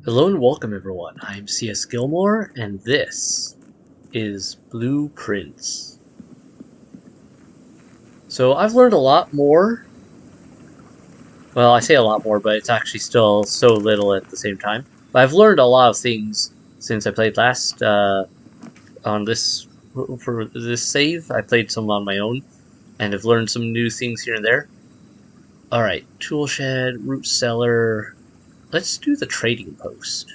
Hello and welcome everyone, I'm C.S.Gilmore and this is Blueprints. So I've learned a lot more. Well, I say a lot more, but it's actually still so little at the same time. But I've learned a lot of things since I played last on this for this save. I played some on my own and have learned some new things here and there. Alright, tool shed, root cellar. Let's do the trading post.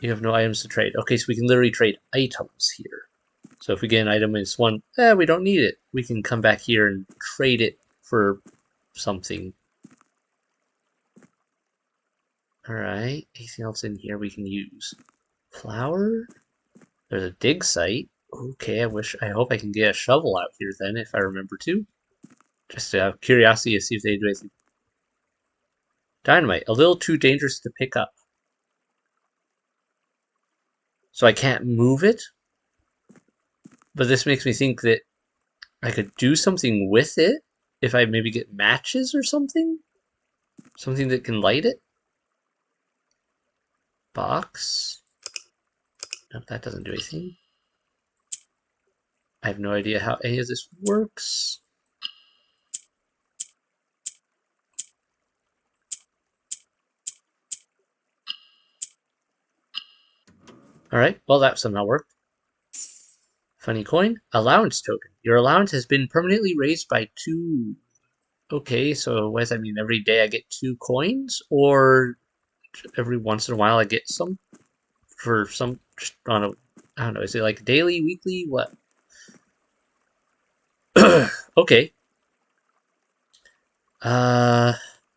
You have no items to trade. Okay, so we can literally trade items here. So if we get an item and it's one, we don't need it. We can come back here and trade it for something. Alright, anything else in here we can use? Flour? There's a dig site. Okay, I hope I can get a shovel out here then, if I remember to. Just out of curiosity to see if they do anything. Dynamite, a little too dangerous to pick up. So I can't move it? But this makes me think that I could do something with it if I maybe get matches or something? Something that can light it? Box? No, that doesn't do anything. I have no idea how any of this works. Alright, well that somehow worked. Funny coin. Allowance token. Your allowance has been permanently raised by 2. Okay, so what does that mean? Every day I get 2 coins? Or every once in a while I get some? For some, just on a, I don't know, is it like daily, weekly, what? Okay.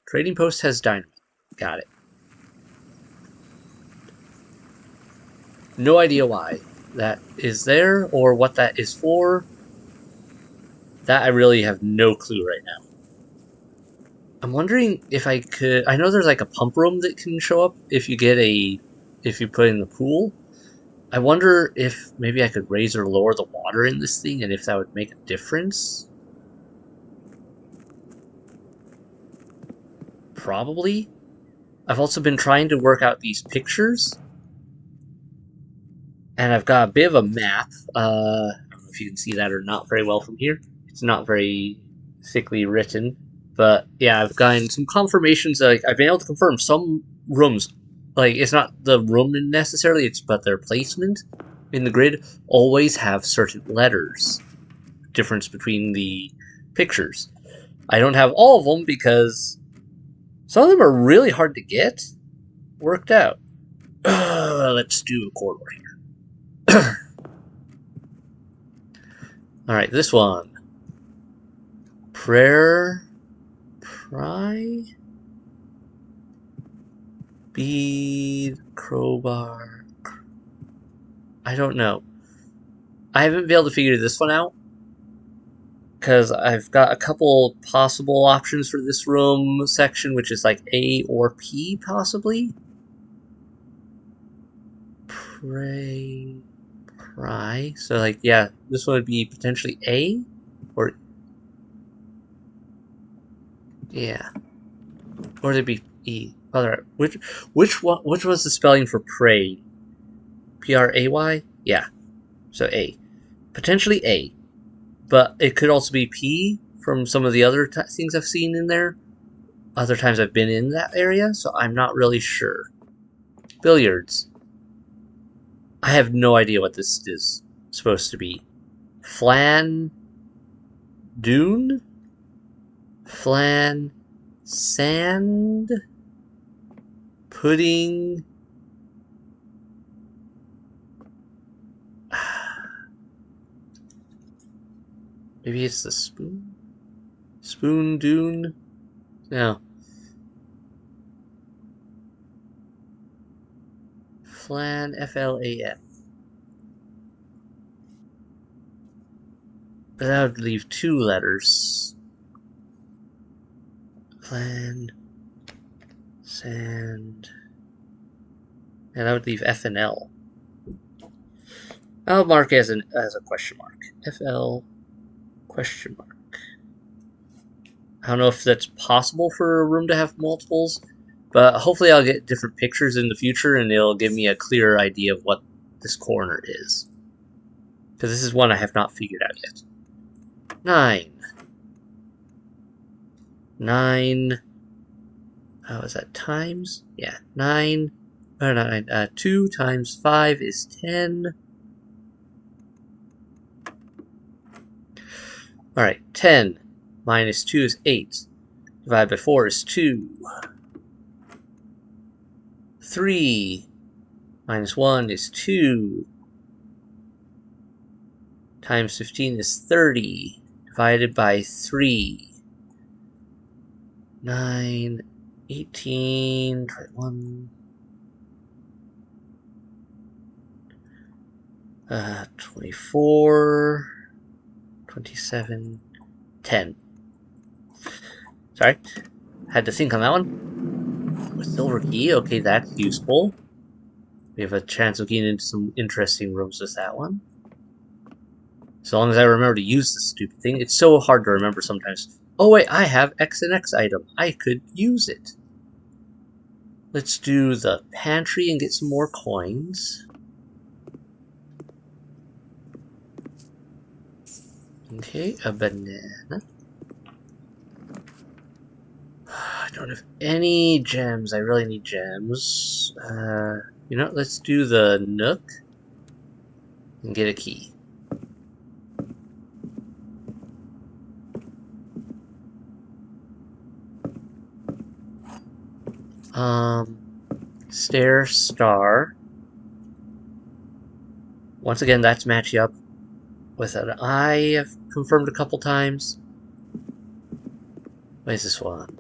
Trading post has dynamite. Got it. No idea why that is there or what that is for. That I really have no clue right now. I'm wondering if I could. I know there's like a pump room that can show up if you put in the pool. I wonder if maybe I could raise or lower the water in this thing and if that would make a difference. Probably. I've also been trying to work out these pictures. And I've got a bit of a map. I don't know if you can see that or not very well from here. It's not very thickly written. But yeah, I've gotten some confirmations. Like I've been able to confirm some rooms, like it's not the room necessarily, but their placement in the grid always have certain letters. Difference between the pictures. I don't have all of them because some of them are really hard to get worked out. Let's do a corridor here. All right, this one. Prayer, pry, bead, crowbar. I don't know. I haven't been able to figure this one out because I've got a couple possible options for this room section, which is like A or P possibly. Pray, pry. So like, yeah, this one would be potentially A, or yeah, or it'd be E. Other which one? Which was the spelling for pray? P-R-A-Y. Yeah. So A, potentially A. But it could also be P from some of the other things I've seen in there. Other times I've been in that area, so I'm not really sure. Billiards. I have no idea what this is supposed to be. Flan dune? Flan sand? Pudding? Maybe it's the spoon? Spoon dune? No. Flan, F-L-A-N. But that would leave 2 letters. Flan, sand. And that would leave F and L. I'll mark it as a question mark. FL question mark. I don't know if that's possible for a room to have multiples, but hopefully I'll get different pictures in the future and it'll give me a clearer idea of what this corner is. Because this is one I have not figured out yet. 9. 9. How is that? Times? Yeah, 9. 2 times 5 is 10. Alright, 10 minus 2 is 8. Divided by 4 is 2. 3 minus 1 is 2. Times 15 is 30. Divided by 3. 9, 18, 21, 24, 27, 10. Sorry, had to think on that one. A silver key, okay, that's useful. We have a chance of getting into some interesting rooms with that one. As long as I remember to use this stupid thing. It's so hard to remember sometimes. Oh wait, I have X and X item. I could use it. Let's do the pantry and get some more coins. Okay, a banana. I don't have any gems. I really need gems. You know, let's do the nook and get a key. Stair star. Once again, that's matching up with an I I've confirmed a couple times. What is this one?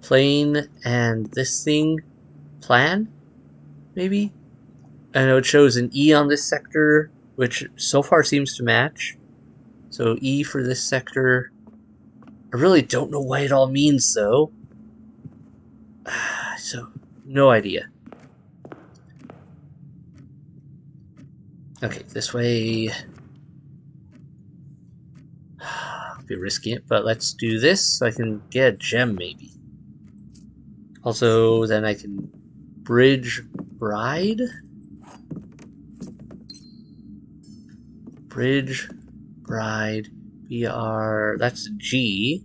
Plane and this thing. Plan? Maybe? I know it shows an E on this sector, which so far seems to match. So E for this sector. I really don't know what it all means, though. So, no idea. Okay, this way. I'll be risking it, but let's do this so I can get a gem, maybe. Also, then I can bridge bride. Bridge bride BR. That's G.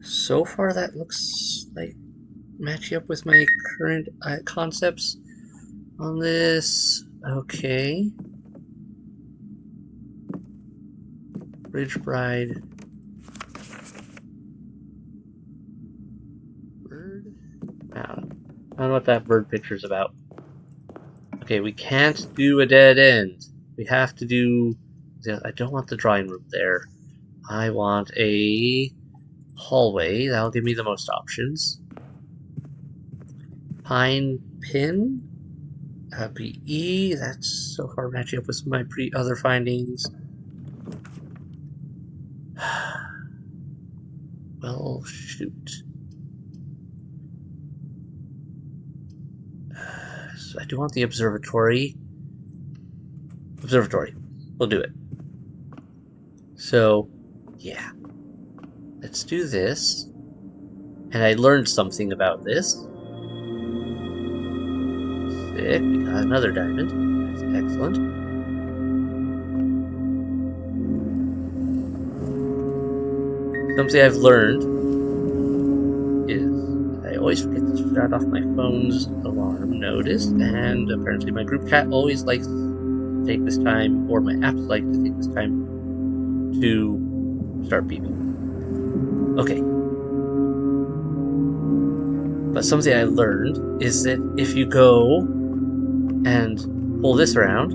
So far, that looks like matching up with my current concepts on this. Okay. Bridge bride. Bird? I don't know what that bird picture's about. Okay, we can't do a dead end. We have to do... I don't want the drawing room there. I want a hallway. That'll give me the most options. Pine pin. BE. That's so far matching up with my other findings. Well, shoot. So I do want the observatory. Observatory. We'll do it. So, yeah. Let's do this. And I learned something about this. Sick. We got another diamond. That's excellent. Something I've learned is I always forget to shut off my phone's alarm notice, and apparently my group chat always likes to take this time, or my apps like to take this time to start beeping. Okay. But something I learned is that if you go and pull this around,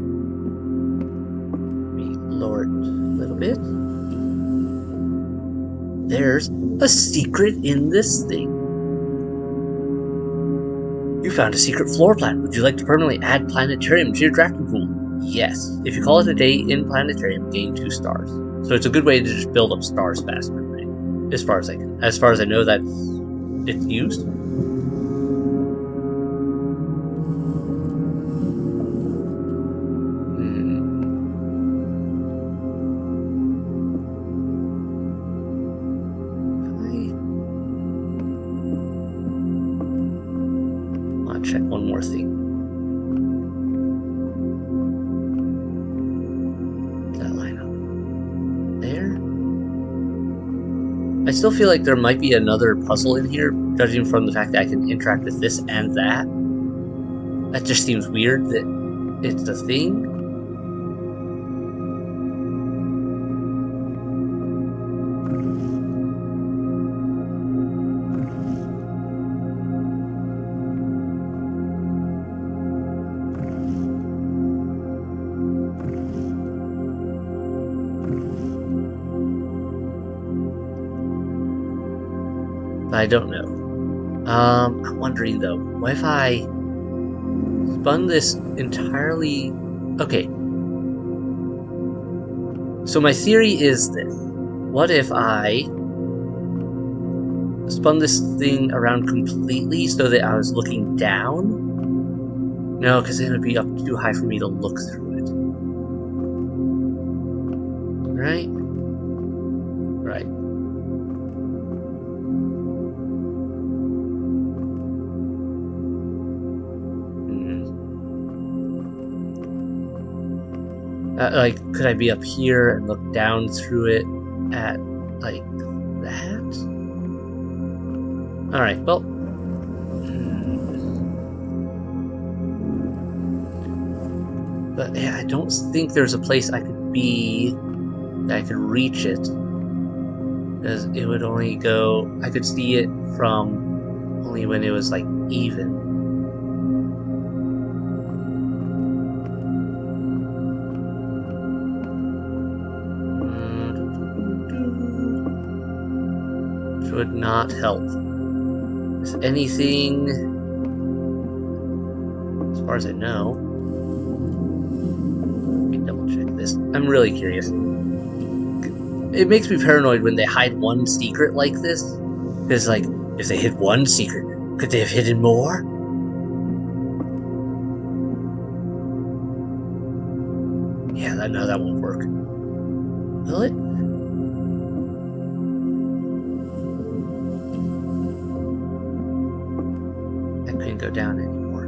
let me lower it a little bit. There's a secret in this thing. You found a secret floor plan. Would you like to permanently add planetarium to your drafting pool? Yes. If you call it a day in planetarium, gain 2 stars. So it's a good way to just build up stars faster, right? As far as I know, that it's used. one more thing. Does that line up there? I still feel like there might be another puzzle in here, judging from the fact that I can interact with this and that. That just seems weird that it's a thing. I don't know. I'm wondering though, what if I spun this entirely... Okay. So my theory is this. What if I spun this thing around completely so that I was looking down? No, because then it would be up too high for me to look through it. Right? Right. Like, could I be up here and look down through it at, like, that? Alright, well. But, yeah, I don't think there's a place I could be that I could reach it. Because it would only go... I could see it from only when it was, like, even. Would not help. Is anything, as far as I know, let me double check this. I'm really curious. It makes me paranoid when they hide one secret like this. Because, like, if they hid one secret, could they have hidden more? Yeah, no, that won't work. Will it? Go down anymore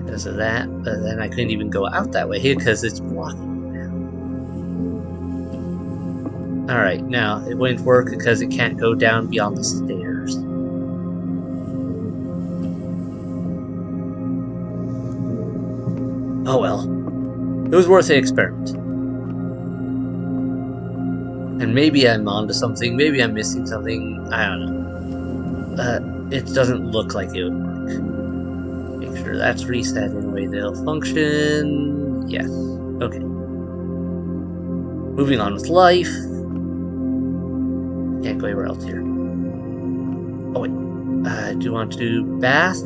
because of that, but then I couldn't even go out that way here because it's blocking now. Alright, now it wouldn't work because it can't go down beyond the stairs. Oh well. It was worth an experiment. And maybe I'm onto something, maybe I'm missing something, I don't know. It doesn't look like it would work. Make sure that's reset in a way they'll function. Yes. Okay. Moving on with life. Can't go anywhere else here. Oh wait. Do you want to do bath?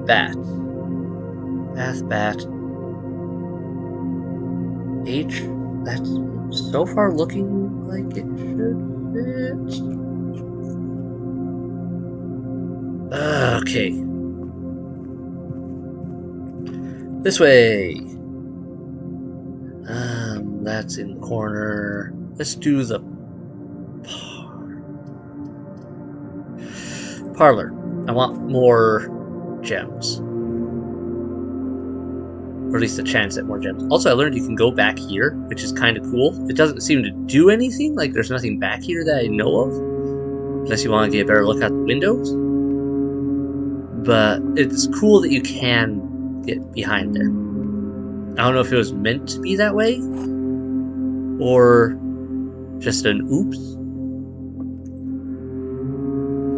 Bat. Bath, bat. H. That's so far looking like it should fit. Okay. This way. That's in the corner. Let's do the parlor. I want more gems. Or at least a chance at more gems. Also, I learned you can go back here, which is kind of cool. It doesn't seem to do anything. Like, there's nothing back here that I know of. Unless you want to get a better look out the windows. But it's cool that you can get behind there. I don't know if it was meant to be that way, or just an oops.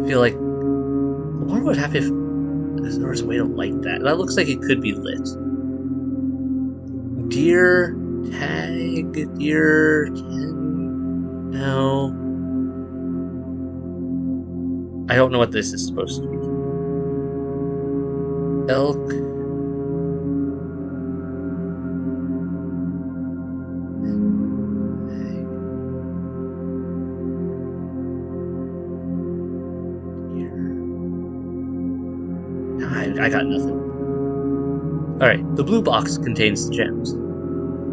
I feel like, I wonder what would happen if there was a way to light that. That looks like it could be lit. Deer tag, deer tag, no. I don't know what this is supposed to be. Elk. I got nothing. Alright, the blue box contains the gems.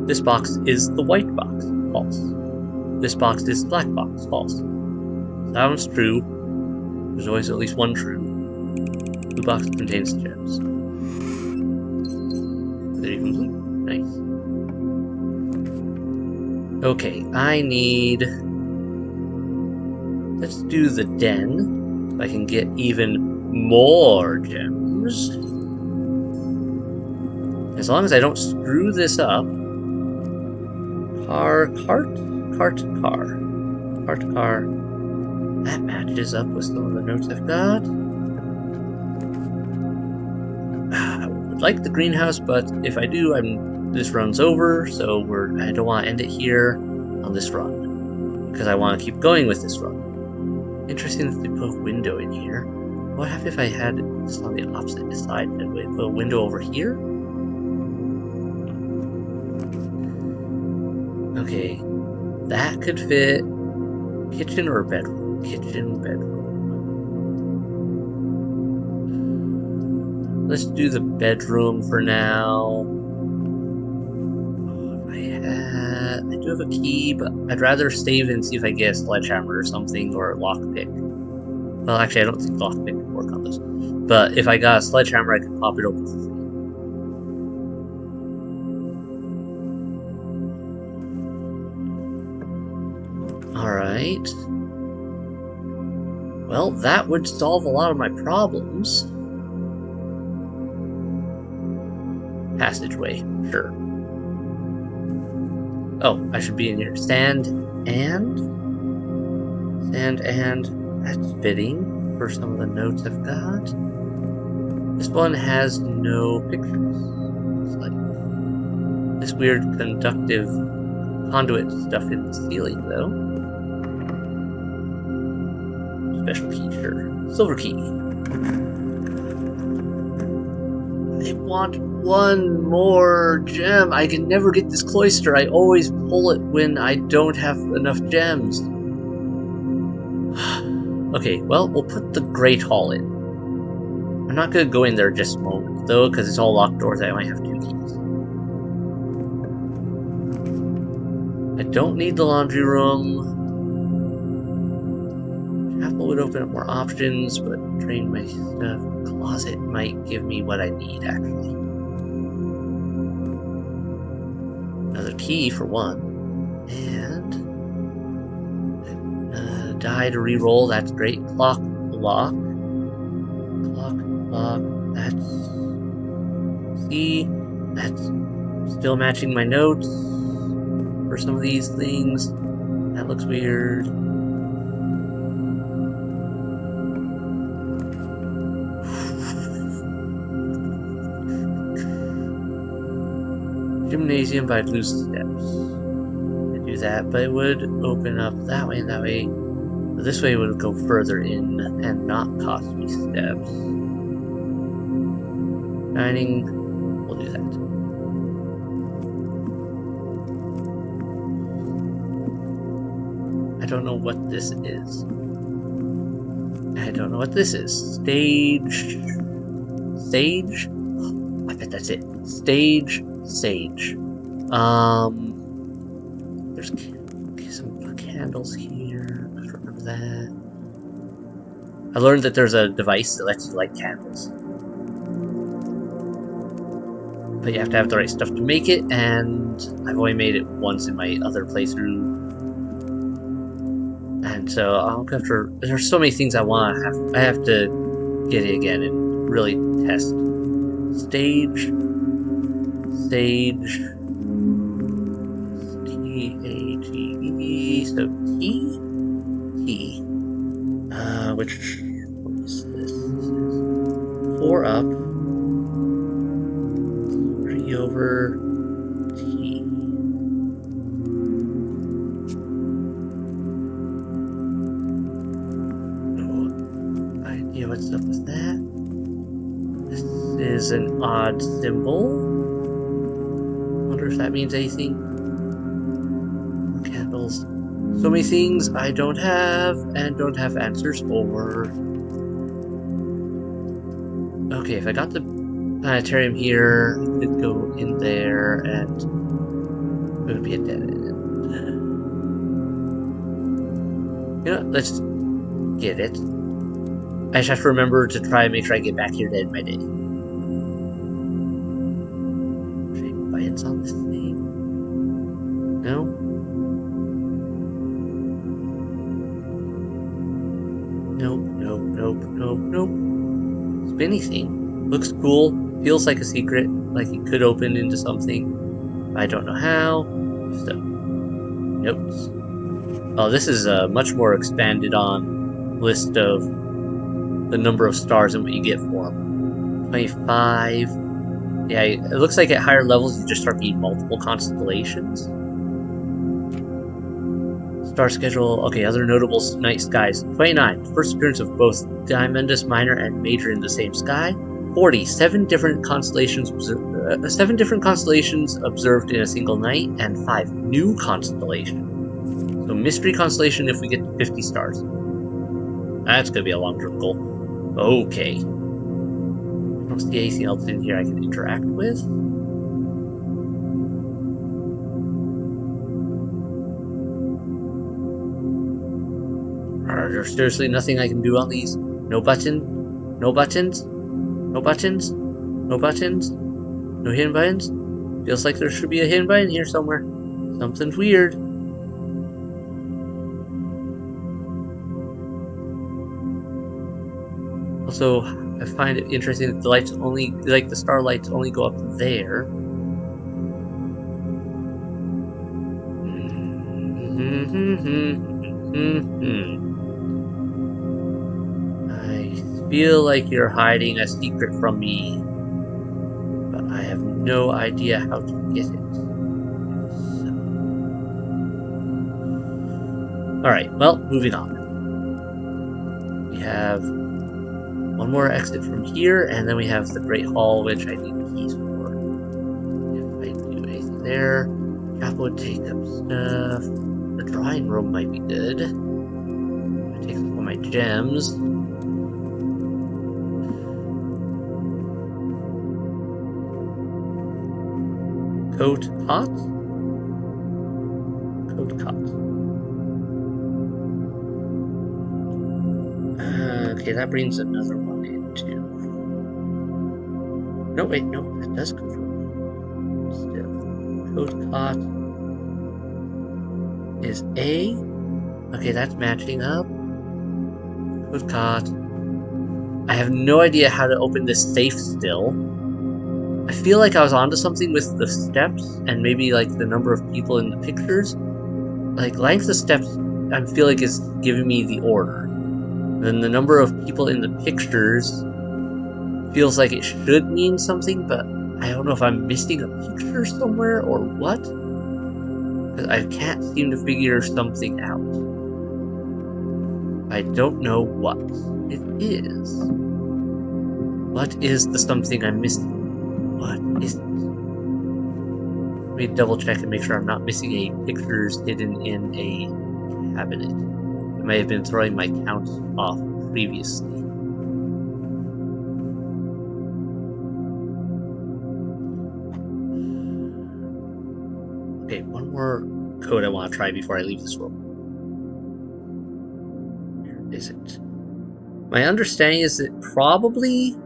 This box is the white box. False. This box is the black box. False. Sounds true. There's always at least one true. Blue box contains gems. Are you complete? Nice. Okay, I need... Let's do the den, so I can get even more gems. As long as I don't screw this up. Car. That matches up with some of the notes I've got. I would like the greenhouse, but if I do, this run's over, so I don't want to end it here on this run, because I want to keep going with this run. Interesting that they put a window in here. What happened if I had this on the opposite side? Did we put a window over here? Okay, that could fit. Kitchen or bedroom? Kitchen, bedroom. Let's do the bedroom for now. I do have a key, but I'd rather save and see if I get a sledgehammer or something, or a lockpick. Well, actually, I don't think lockpick would work on this. But if I got a sledgehammer, I could pop it open for free. Alright. Well, that would solve a lot of my problems. Passageway, sure. Oh, I should be in here. Sand and... That's fitting for some of the notes I've got. This one has no pictures. It's like this weird conductive conduit stuff in the ceiling, though. Special key, sure. Silver key. I want one more gem. I can never get this cloister. I always pull it when I don't have enough gems. Okay, well, we'll put the Great Hall in. I'm not going to go in there just a moment, though, because it's all locked doors. I only have 2 keys. I don't need the laundry room. Chapel would open up more options, but drain my stuff. Closet might give me what I need, actually. Another key for one. And... die to reroll, that's great. Clock, lock. That's... See? That's still matching my notes for some of these things. That looks weird. Gymnasium by loose steps. I do that, but it would open up that way and that way. But this way it would go further in and not cost me steps. Dining, we'll do that. I don't know what this is. Stage. Sage? I bet that's it. Sage. There's some candles here. I don't remember that. I learned that there's a device that lets you light candles. But you have to have the right stuff to make it, and I've only made it once in my other playthrough. And so I'll have to... There's so many things I want to have. I have to get it again and really test. Stage. T-A-G-E. So T. Which what is this? 4 up. 3 over T. No idea what's up with that. This is an odd symbol. Wonder if that means anything. Candles. So many things I don't have and don't have answers for. Okay, if I got the planetarium here, I could go in there and it would be a dead end. You know what? Let's get it. I just have to remember to try and make sure I get back here to end my day. Shape buttons on this thing. No? Nope. Spinny thing. Looks cool. Feels like a secret. Like it could open into something. I don't know how. So, notes. Oh, this is a much more expanded on list of the number of stars and what you get for them. 25. Yeah, it looks like at higher levels you just start getting multiple constellations. Star schedule. Okay, other notable night skies. 29. First appearance of both Diamondus Minor and Major in the same sky. 40. 7 different constellations observed in a single night, and 5 new constellations. So mystery constellation if we get to 50 stars. That's gonna be a long-term goal. Okay. I don't see anything else in here I can interact with. There's seriously nothing I can do on these. No button. No buttons. No buttons. No buttons. No hidden buttons. Feels like there should be a hidden button here somewhere. Something's weird. Also, I find it interesting that the lights only, like the starlights only go up there. I feel like you're hiding a secret from me, but I have no idea how to get it. Alright, well, moving on. We have one more exit from here, and then we have the Great Hall, which I need keys for. If I do anything there, Chapel would take up stuff. The drawing room might be good. I take all my gems. Coat cot? Coat cot. Okay, that brings another one into. No, wait, no, that does go for still. Coat cot is A. Okay, that's matching up. Coat cot. I have no idea how to open this safe still. I feel like I was onto something with the steps and maybe like the number of people in the pictures. Like length of steps, I feel like is giving me the order. Then the number of people in the pictures feels like it should mean something, but I don't know if I'm missing a picture somewhere or what. Because I can't seem to figure something out. I don't know what it is. What is the something I'm missing? What is it? Let me double check and make sure I'm not missing any pictures hidden in a cabinet. I may have been throwing my counts off previously. Okay, one more code I want to try before I leave this room. Where is it? My understanding is that probably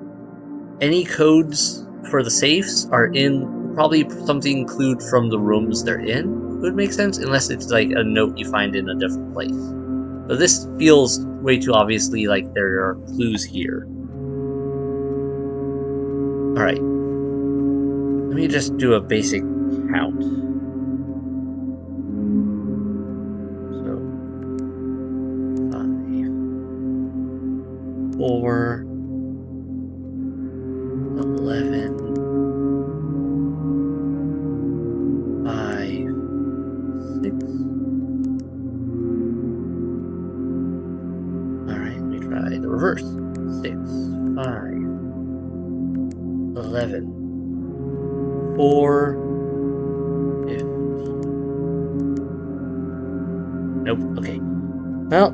any codes for the safes are in probably something included from the rooms they're in. It would make sense, unless it's like a note you find in a different place. But this feels way too obviously like there are clues here. Alright. Let me just do a basic count. So 5, 4, 11, 5, 6. Alright, let me try the reverse. 6, 5, 11, 4, 15. Nope, okay. Well,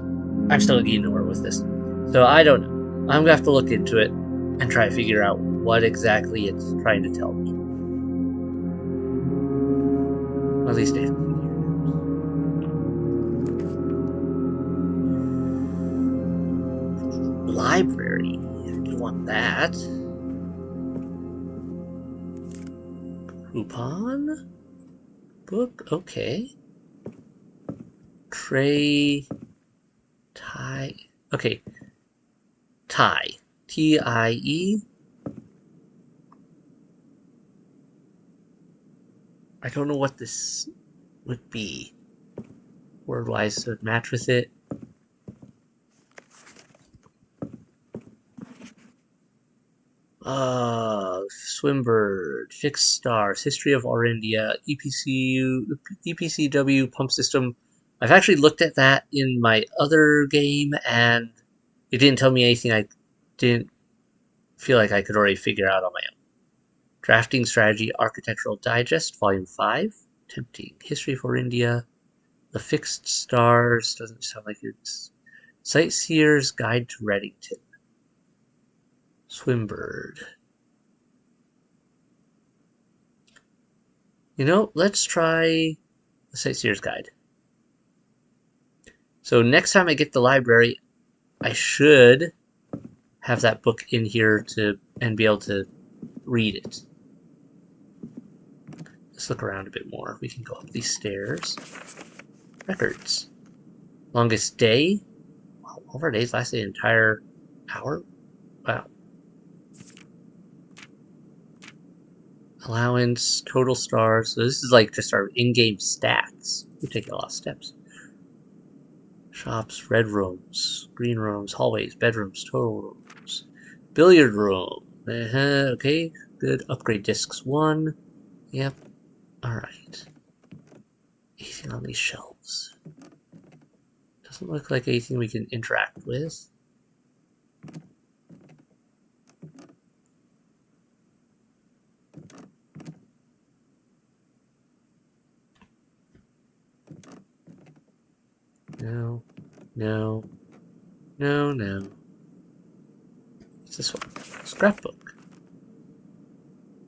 I'm still getting nowhere with this. So I don't know. I'm gonna have to look into it and try to figure out what exactly it's trying to tell me. At least I library. I do want that. Coupon? Book? Okay. Tray. Tie. Okay. Tie. Tie. I don't know what this would be. Word-wise, so it match with it. Swimbird, Fixed Stars, History of Orindia, EPCW Pump System. I've actually looked at that in my other game, and it didn't tell me anything I didn't feel like I could already figure out on my own. Drafting Strategy Architectural Digest, Volume 5. Tempting. History of Orindia. The Fixed Stars. Doesn't sound like it's... Sightseer's Guide to Reddington. Swimbird. You know, let's try the Sightseer's Guide. So next time I get the library, I should have that book in here and be able to read it. Let's look around a bit more. We can go up these stairs. Records. Longest day. Wow, all of our days lasted an entire hour. Wow. Allowance, total stars. So this is like just our in-game stats. We take a lot of steps. Shops, red rooms, green rooms, hallways, bedrooms, total rooms. Billiard room. Okay, good. Upgrade discs 1. Yep. Alright. Anything on these shelves? Doesn't look like anything we can interact with. No. No. No, no. What's this one? Scrapbook.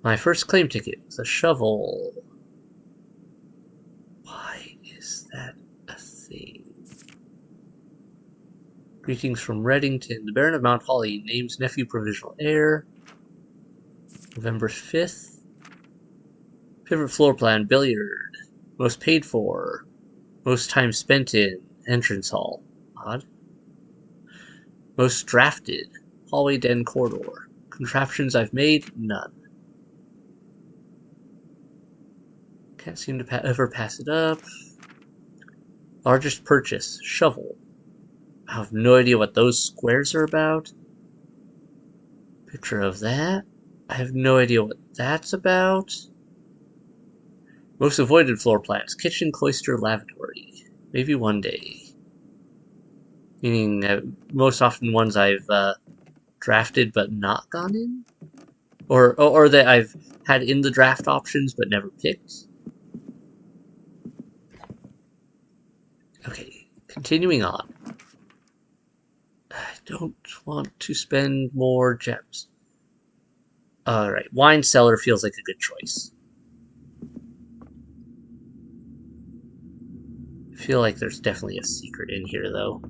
My first claim ticket was a shovel. Why is that a thing? Greetings from Reddington. The Baron of Mount Holly names nephew provisional heir. November 5th. Favorite floor plan, billiard. Most paid for. Most time spent in. Entrance hall. Odd. Most drafted. Hallway den corridor. Contraptions I've made? None. Can't seem to ever pass it up. Largest purchase. Shovel. I have no idea what those squares are about. Picture of that. I have no idea what that's about. Most avoided floor plans. Kitchen, cloister, lavatory. Maybe one day. Meaning most often ones I've drafted but not gone in? Or that I've had in the draft options but never picked. Okay, continuing on. I don't want to spend more gems. Alright, wine cellar feels like a good choice. I feel like there's definitely a secret in here, though.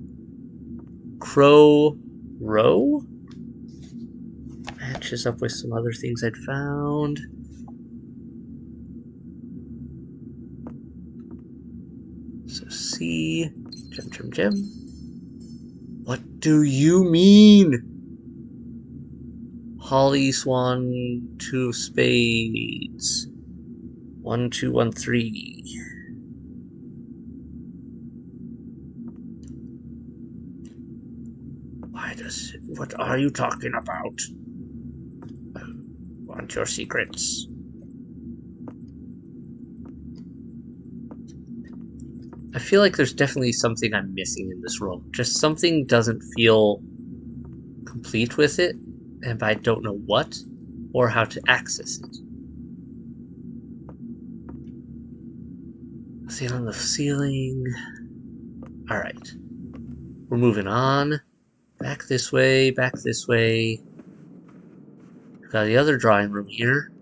Crow Row? Matches up with some other things I'd found. So C, gem. What do you mean? Holly Swan, 2 spades. 1, 2, 1, 3. What are you talking about? I want your secrets. I feel like there's definitely something I'm missing in this room. Just something doesn't feel complete with it, and I don't know what or how to access it. See on the ceiling. Alright. We're moving on. Back this way, back this way. We've got the other drawing room here.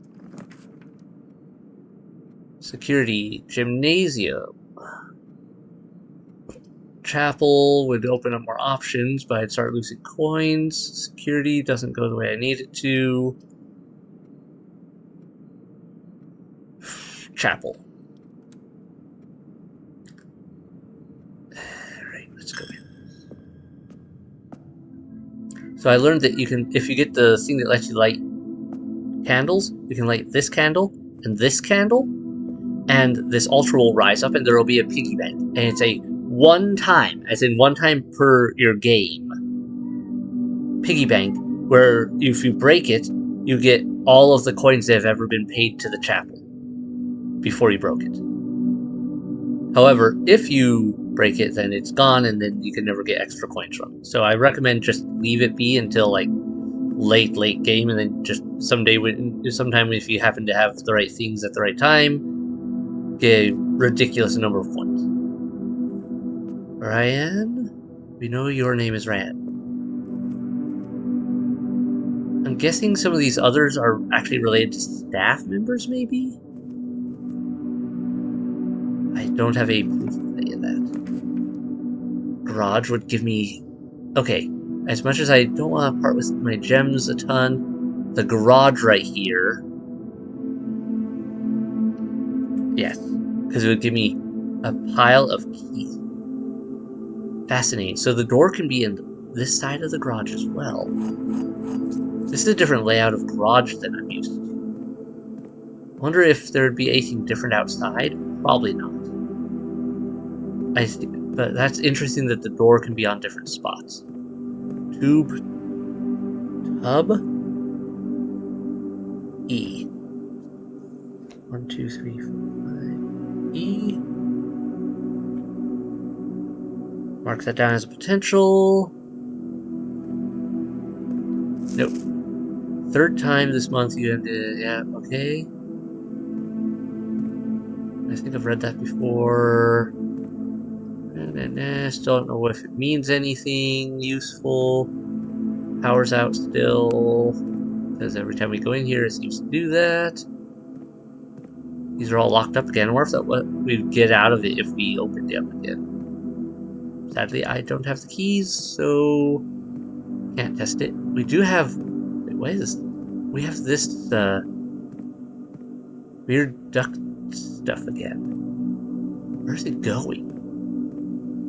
Security, gymnasium. chapel would open up more options, but I'd start losing coins. Security doesn't go the way I need it to. Chapel. Alright, let's go in. So I learned that you can, if you get the thing that lets you light candles, you can light this candle, and this altar will rise up, and there will be a piggy bank. And it's a one time, as in one time per your game, piggy bank, where if you break it, you get all of the coins that have ever been paid to the chapel before you broke it. However, if you break it, then it's gone, and then you can never get extra coins from it. So I recommend just leave it be until like late game, and then just sometime if you happen to have the right things at the right time, get a ridiculous number of points. Ryan, we know your name is Ryan. I'm guessing some of these others are actually related to staff members, maybe? I don't have a proof of any of that. Garage would give me... Okay, as much as I don't want to part with my gems a ton, the garage right here... Yes, because it would give me a pile of keys. Fascinating. So the door can be in this side of the garage as well. This is a different layout of garage than I'm used to. I wonder if there would be anything different outside? Probably not. But that's interesting that the door can be on different spots. Tube. Tub. E. 1, 2, 3, 4, 5. E. Mark that down as a potential. Nope. Third time this month you ended. Yeah, okay. I think I've read that before. Still don't know if it means anything useful. Power's out still. Because every time we go in here, it seems to do that. These are all locked up again. I wonder if that what we'd get out of it if we opened it up again. Sadly, I don't have the keys, so can't test it. We do have... Wait, what is this? We have this weird duct stuff again. Where's it going?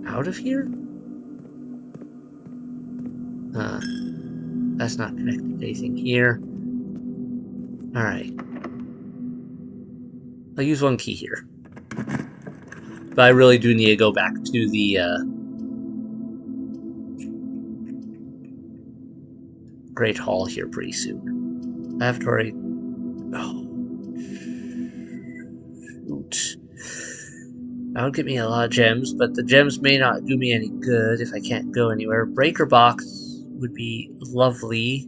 Out of here? That's not connected to anything here. Alright. I'll use one key here. But I really do need to go back to the Great Hall here pretty soon. Lavatory. Oh. Shoot. That would get me a lot of gems, but the gems may not do me any good if I can't go anywhere. Breaker box would be lovely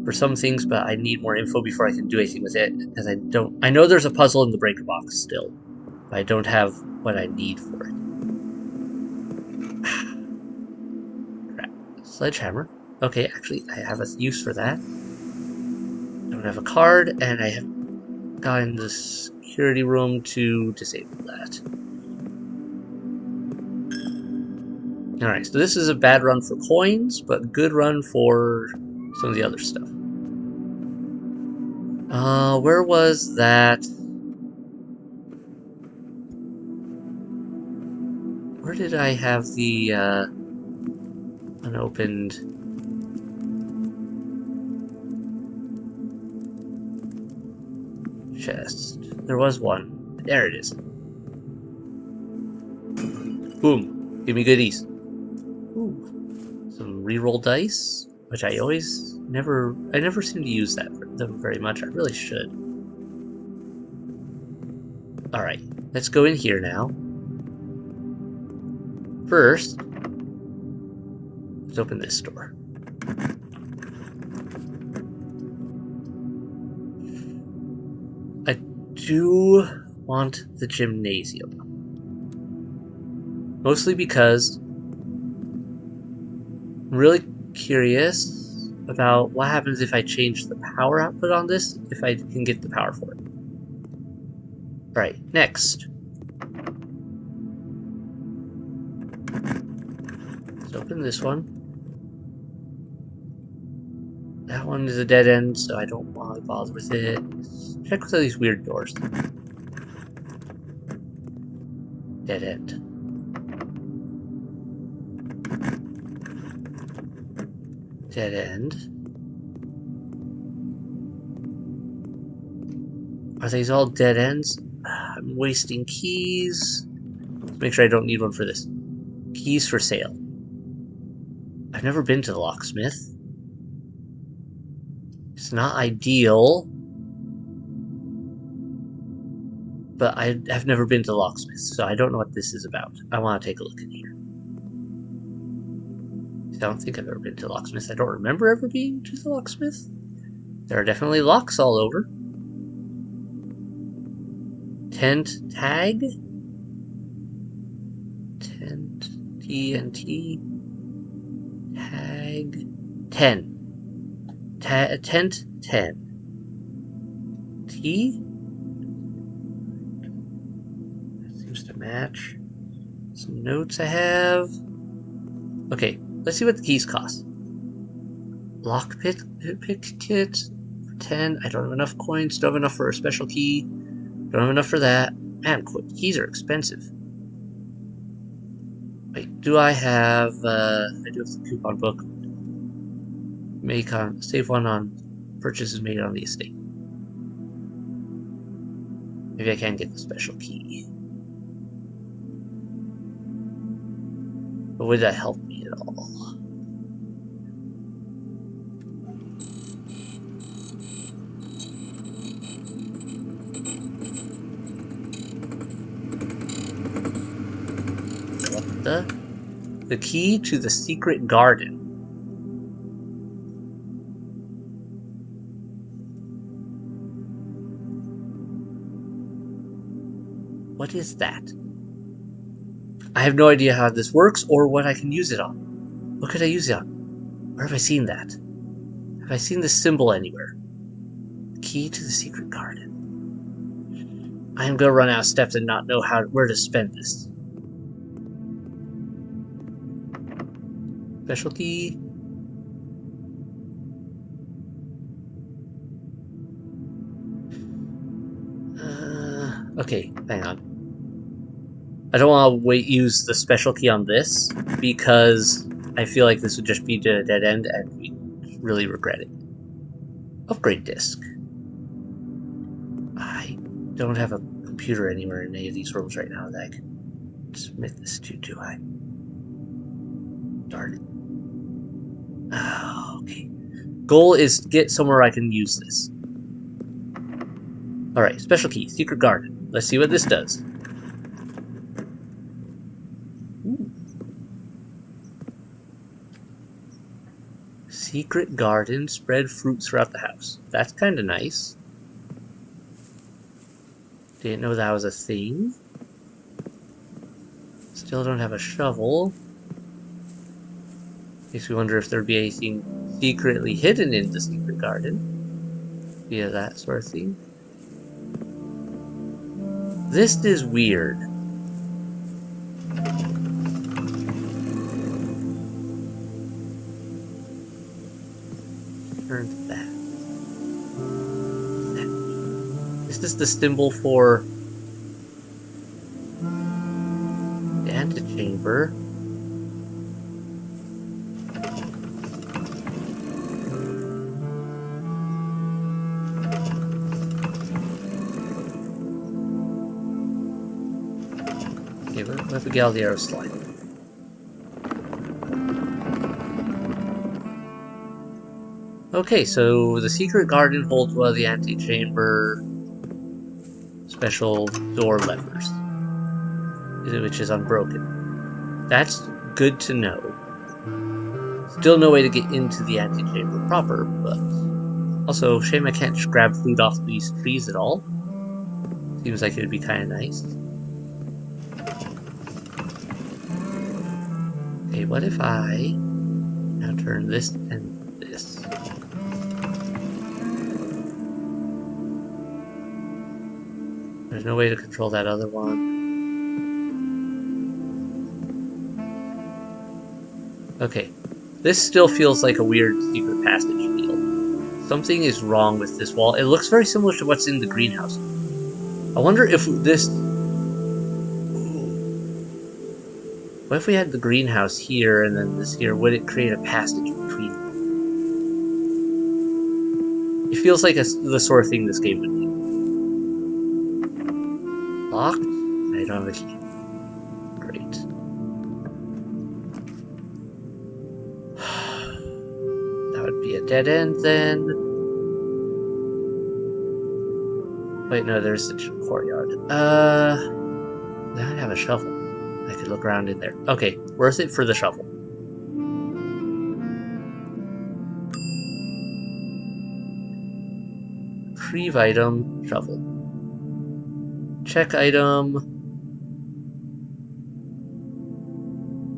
for some things, but I need more info before I can do anything with it, because I know there's a puzzle in the breaker box still, but I don't have what I need for it. Crap. Sledgehammer. Okay, actually, I have a use for that. Don't have a card, and I have gotten the security room to disable that. Alright, so this is a bad run for coins, but good run for some of the other stuff. Where was that? Where did I have the, unopened... chest? There was one. There it is. Boom. Give me goodies. Ooh. Some reroll dice, which I never seem to use them very much. I really should. Alright, let's go in here now. First, let's open this door. I do want the gymnasium. Mostly because I'm really curious about what happens if I change the power output on this, if I can get the power for it. Right, next. Let's open this one. That one is a dead end, so I don't want to bother with it. Check with all these weird doors. Dead end. Dead end. Are these all dead ends? I'm wasting keys. Let's make sure I don't need one for this. Keys for sale. I've never been to the locksmith. It's not ideal, but I've never been to the locksmith, so I don't know what this is about. I want to take a look in here. I don't think I've ever been to the locksmith. I don't remember ever being to the locksmith. There are definitely locks all over. Tent tag. Tent TNT. Tag 10. Tent 10. T? That seems to match. Some notes I have. Okay, let's see what the keys cost. Pick kit for 10. I don't have enough coins. Don't have enough for a special key. Don't have enough for that. Man, keys are expensive. Wait, do I have... I do have the coupon book. Save one on purchases made on the estate. Maybe I can get the special key. But would that help me at all? What the? The key to the secret garden. What is that? I have no idea how this works or what I can use it on. What could I use it on? Where have I seen that? Have I seen this symbol anywhere? Key to the secret garden. I am gonna run out of steps and not know where to spend this. Special key. Okay, hang on. I don't want to use the special key on this because I feel like this would just be a dead end and we really regret it. Upgrade disk. I don't have a computer anywhere in any of these rooms right now that I can submit this to, do I? Darn it. Oh, okay. Goal is to get somewhere I can use this. Alright, special key, secret garden. Let's see what this does. Ooh. Secret garden, spread fruits throughout the house. That's kind of nice. Didn't know that was a thing. Still don't have a shovel. Makes me wonder if there'd be anything secretly hidden in the secret garden. Via that sort of thing. This is weird. Turn to that. Is this the symbol for the antechamber? Okay, let me get all the arrows slide. Okay, so the secret garden holds one of the antechamber special door levers, which is unbroken. That's good to know. Still no way to get into the antechamber proper, but also shame I can't just grab food off these trees at all. Seems like it would be kind of nice. Okay, what if I now turn this and this? There's no way to control that other one. Okay. This still feels like a weird secret passage feel. Something is wrong with this wall. It looks very similar to what's in the greenhouse. I wonder if this... Ooh. What if we had the greenhouse here and then this here? Would it create a passage between them? It feels like the sort of thing this game would do. Locked? I don't have a key. Great. That would be a dead end then. Wait, no, there's the courtyard. Now I have a shovel. I could look around in there. Okay, worth it for the shovel. Retrieve item, shovel. Check item.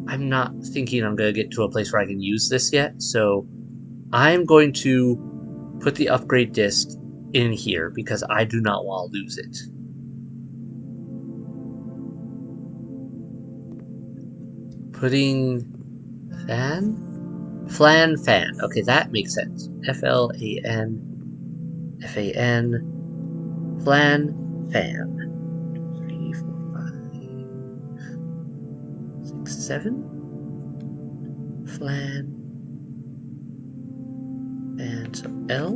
I'm not thinking I'm going to get to a place where I can use this yet, so I'm going to put the upgrade disc in here because I do not want to lose it. Putting fan? Flan fan. Okay, that makes sense. F-L-A-N. F-A-N. Flan fan. 3, 4, 5, 6, 7. Flan. And so L.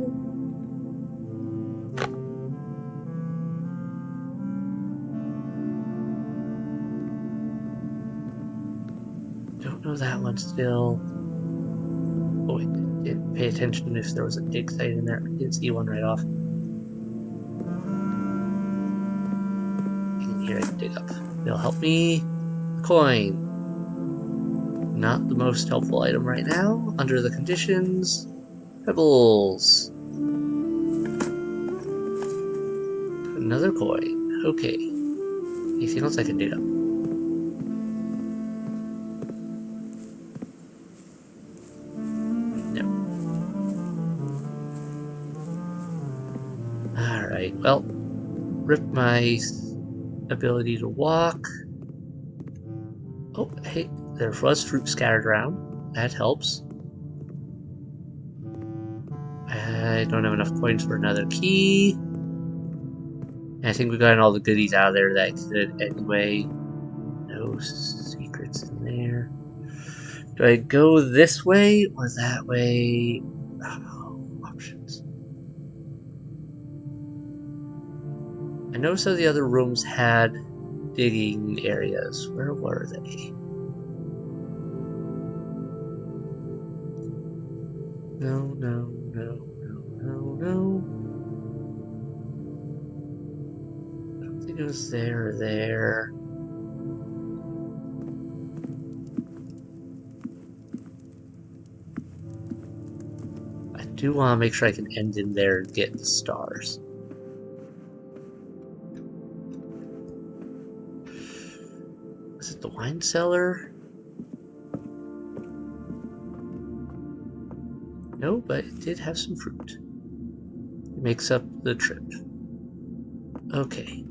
Don't know that one still. Oh, wait, didn't pay attention if there was a dig site in there. I didn't see one right off. In here I can dig up. It'll help me. Coin. Not the most helpful item right now. Under the conditions. Pebbles. Another coin. Okay. Anything else I can dig up? No. Alright, well. Rip my ability to walk. Oh, hey. There was fruit scattered around. That helps. I don't have enough coins for another key. I think we got all the goodies out of there that I could anyway. No secrets in there. Do I go this way or that way? Oh, options. I know some of the other rooms had digging areas. Where were they? No, no, no, no, no, no. I don't think it was there or there. I do want to make sure I can end in there and get the stars. Is it the wine cellar? No, but it did have some fruit. It makes up the trip. Okay.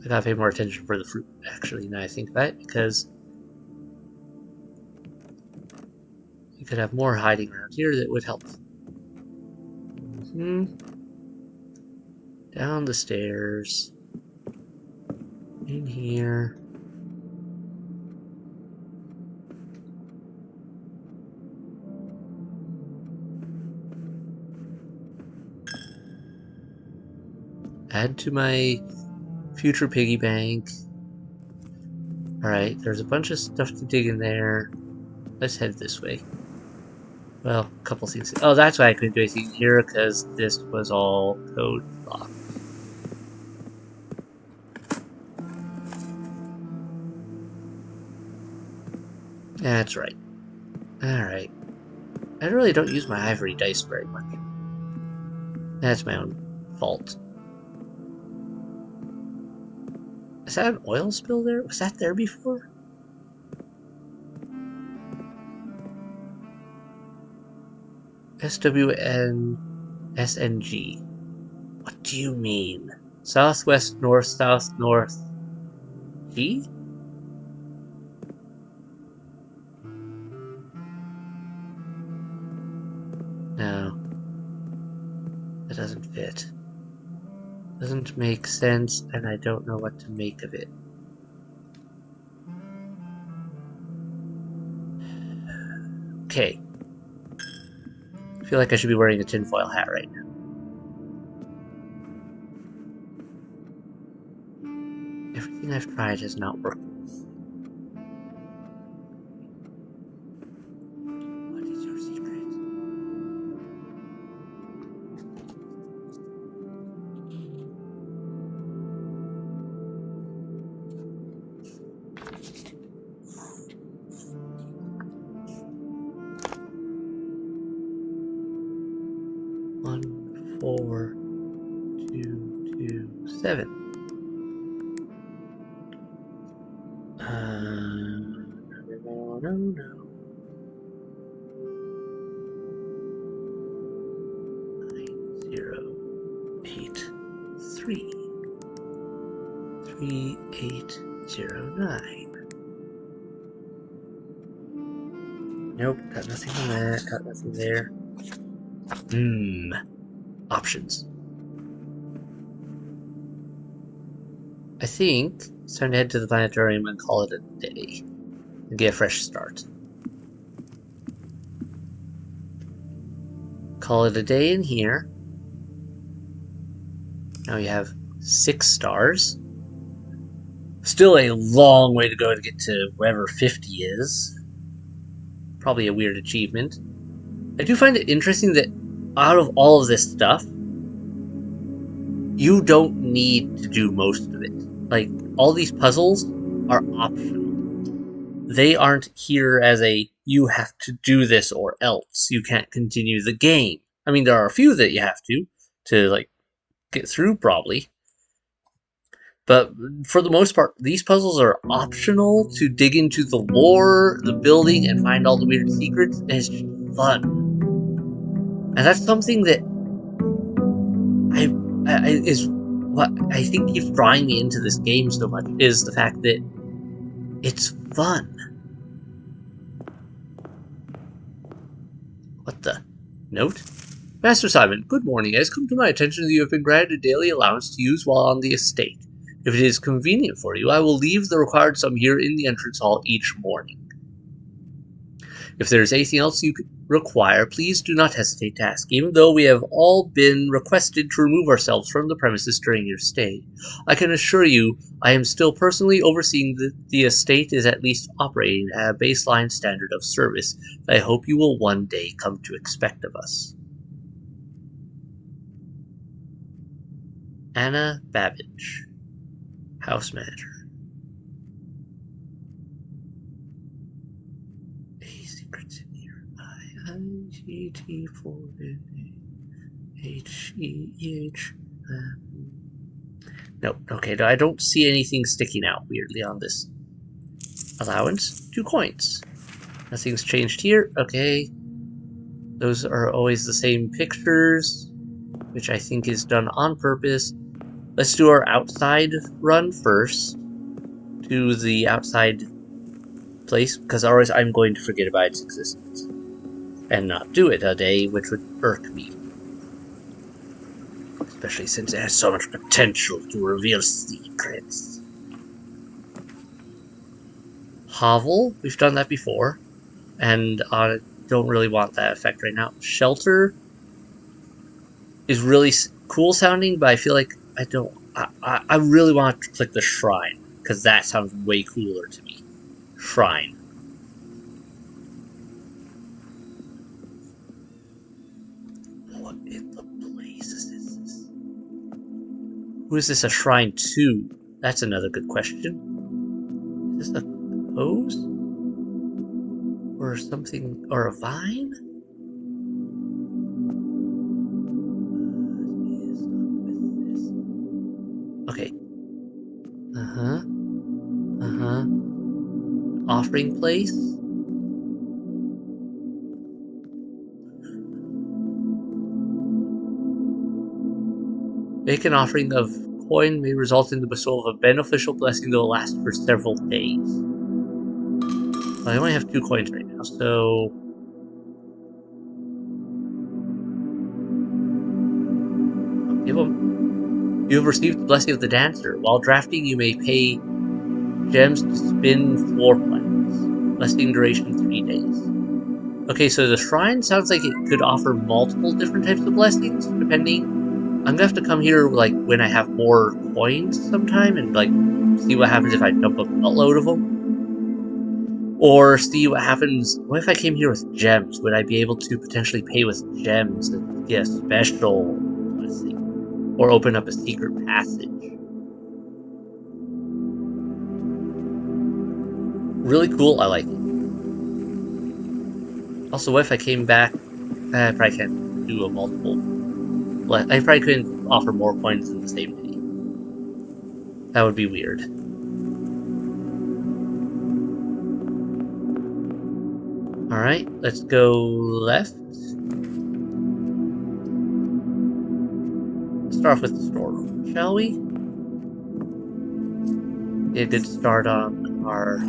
I gotta pay more attention for the fruit, actually, now I think about it, because you could have more hiding around here that would help. Down the stairs. In here. Add to my future piggy bank. Alright, there's a bunch of stuff to dig in there. Let's head this way. Well, a couple things. Oh, that's why I couldn't do anything here, because this was all code locked. That's right. Alright. I really don't use my ivory dice very much. That's my own fault. Is that an oil spill there? Was that there before? SWN-SNG. What do you mean? Southwest, north, south, north. G? That doesn't fit. Doesn't make sense, and I don't know what to make of it. Okay. I feel like I should be wearing a tinfoil hat right now. Everything I've tried has not worked. What is your secret? One, 4, 2, 2, 7. No. 9083 3809. Nope, got nothing on that, got nothing there. Options. I think it's time to head to the planetarium and call it a day. And get a fresh start. Call it a day in here. Now we have 6 stars. Still a long way to go to get to wherever 50 is. Probably a weird achievement. I do find it interesting that out of all of this stuff, you don't need to do most of it. Like, all these puzzles are optional. They aren't here as a, you have to do this or else you can't continue the game. I mean, there are a few that you have to like, get through probably. But for the most part, these puzzles are optional to dig into the lore, the building, and find all the weird secrets, and it's just fun. And that's something that is what I think keeps drawing me into this game so much, is the fact that it's fun. What the? Note? Master Simon, good morning. It has come to my attention that you have been granted a daily allowance to use while on the estate. If it is convenient for you, I will leave the required sum here in the entrance hall each morning. If there is anything else you require, please do not hesitate to ask, even though we have all been requested to remove ourselves from the premises during your stay. I can assure you I am still personally overseeing that the estate is at least operating at a baseline standard of service that I hope you will one day come to expect of us. Anna Babbage, House Manager. A secret in here. I-G-T-4-H-E-H. Nope. Okay, I don't see anything sticking out weirdly on this. Allowance, 2 coins. Nothing's changed here. Okay. Those are always the same pictures, which I think is done on purpose. Let's do our outside run first to the outside place, because otherwise I'm going to forget about its existence and not do it a day, which would irk me. Especially since it has so much potential to reveal secrets. Hovel, we've done that before, and I don't really want that effect right now. Shelter is really cool sounding, but I feel like I don't. I really want to click the shrine, because that sounds way cooler to me. Shrine. What in the blazes is this? Who is this a shrine to? That's another good question. Is this a hose? Or something? Or a vine? Okay. Offering place? Make an offering of coin may result in the bestowal of a beneficial blessing that will last for several days. I only have 2 coins right now, so... Give them. You have received the blessing of the dancer. While drafting, you may pay gems to spin floor plans. Blessing duration 3 days. Okay, so the shrine sounds like it could offer multiple different types of blessings, depending. I'm gonna have to come here like when I have more coins sometime and like see what happens if I dump a buttload of them. Or see what happens. What if I came here with gems? Would I be able to potentially pay with gems and get a special blessing? Or open up a secret passage? Really cool, I like it. Also, what if I came back? I probably can't do a multiple. I probably couldn't offer more coins in the same day. That would be weird. Alright, let's go left. Let's start off with the storeroom, shall we? Get a good start on our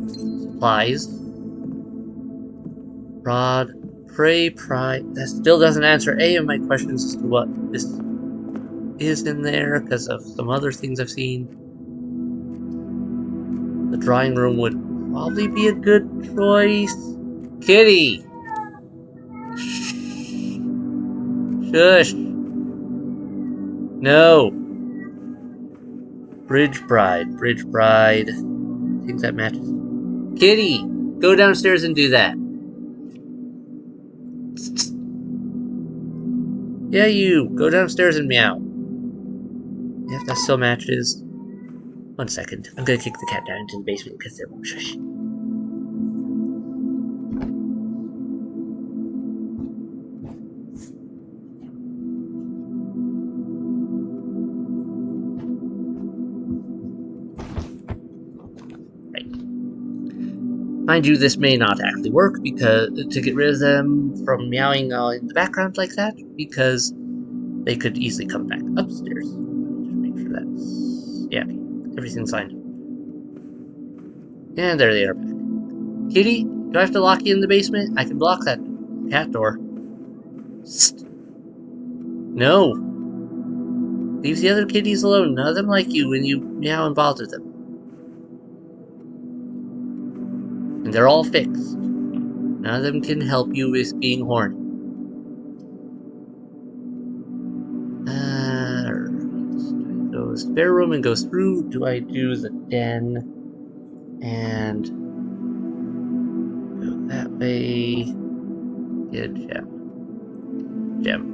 supplies. Rod, pray, pride. That still doesn't answer any of my questions as to what this is in there because of some other things I've seen. The drawing room would probably be a good choice. Kitty! Shush! No! Bridge bride. Bridge bride. I think that matches. Kitty! Go downstairs and do that. Yeah, you. Go downstairs and meow. Yeah, that still matches. 1 second. I'm gonna kick the cat down into the basement because they won't shush. Mind you, this may not actually work because to get rid of them from meowing in the background like that, because they could easily come back upstairs. Just make sure that's yeah, everything's fine. And there they are back. Kitty, do I have to lock you in the basement? I can block that cat door. No. Leave the other kitties alone. None of them like you when you meow and bother them. And they're all fixed. None of them can help you with being horny. Go spare room and go through. Do I do the den and go that way? Get a gem. Gem.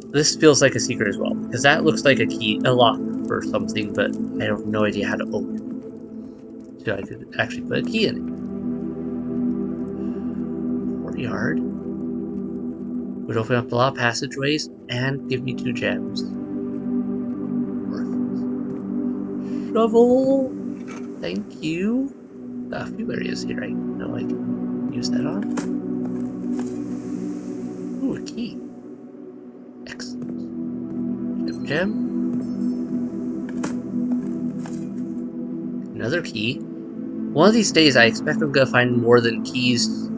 This feels like a secret as well, because that looks like a key, a lock for something, but I have no idea how to open it. So I could actually put a key in it. Courtyard would open up a lot of passageways and give me 2 gems. Worthless. Shovel. Thank you. Got a few areas here I know I can use that on. Ooh, a key. Excellent. Gem. Another key. One of these days I expect I'm gonna find more than keys,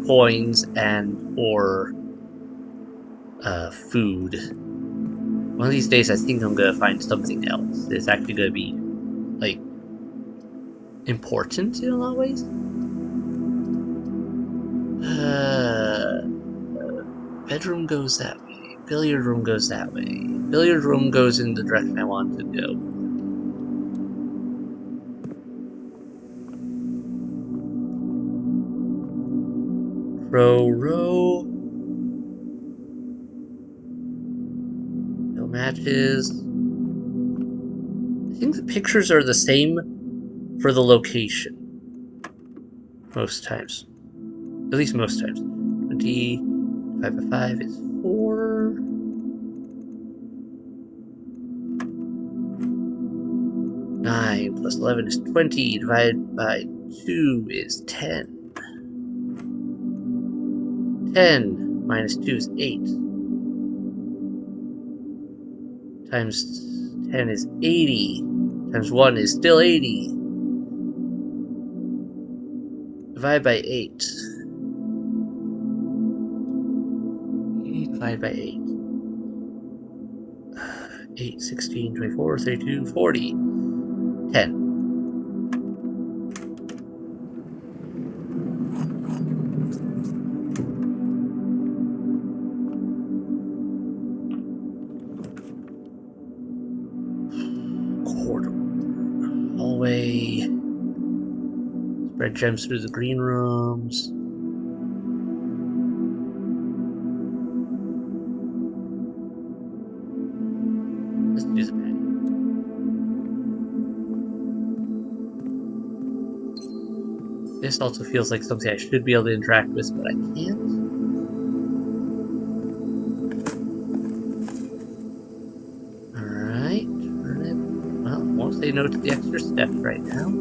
coins, and or food. One of these days I think I'm gonna find something else that's actually gonna be like important in a lot of ways. Bedroom goes that way. Billiard room goes that way. Billiard room goes in the direction I want to go. Row. No matches. I think the pictures are the same for the location. Most times. At least most times. 20 divided by 5 is 4. 9 plus 11 is 20. Divided by 2 is 10. 10 minus 2 is 8. Times 10 is 80. Times 1 is still 80. Divide by 8. 8 divided by 8. 8, 16, 24, 32, 40. 10. Corridor. Hallway. Spread gems through the green rooms. Let's do the patio. This also feels like something I should be able to interact with, but I can't. Alright. Well, won't say no to the extra steps right now.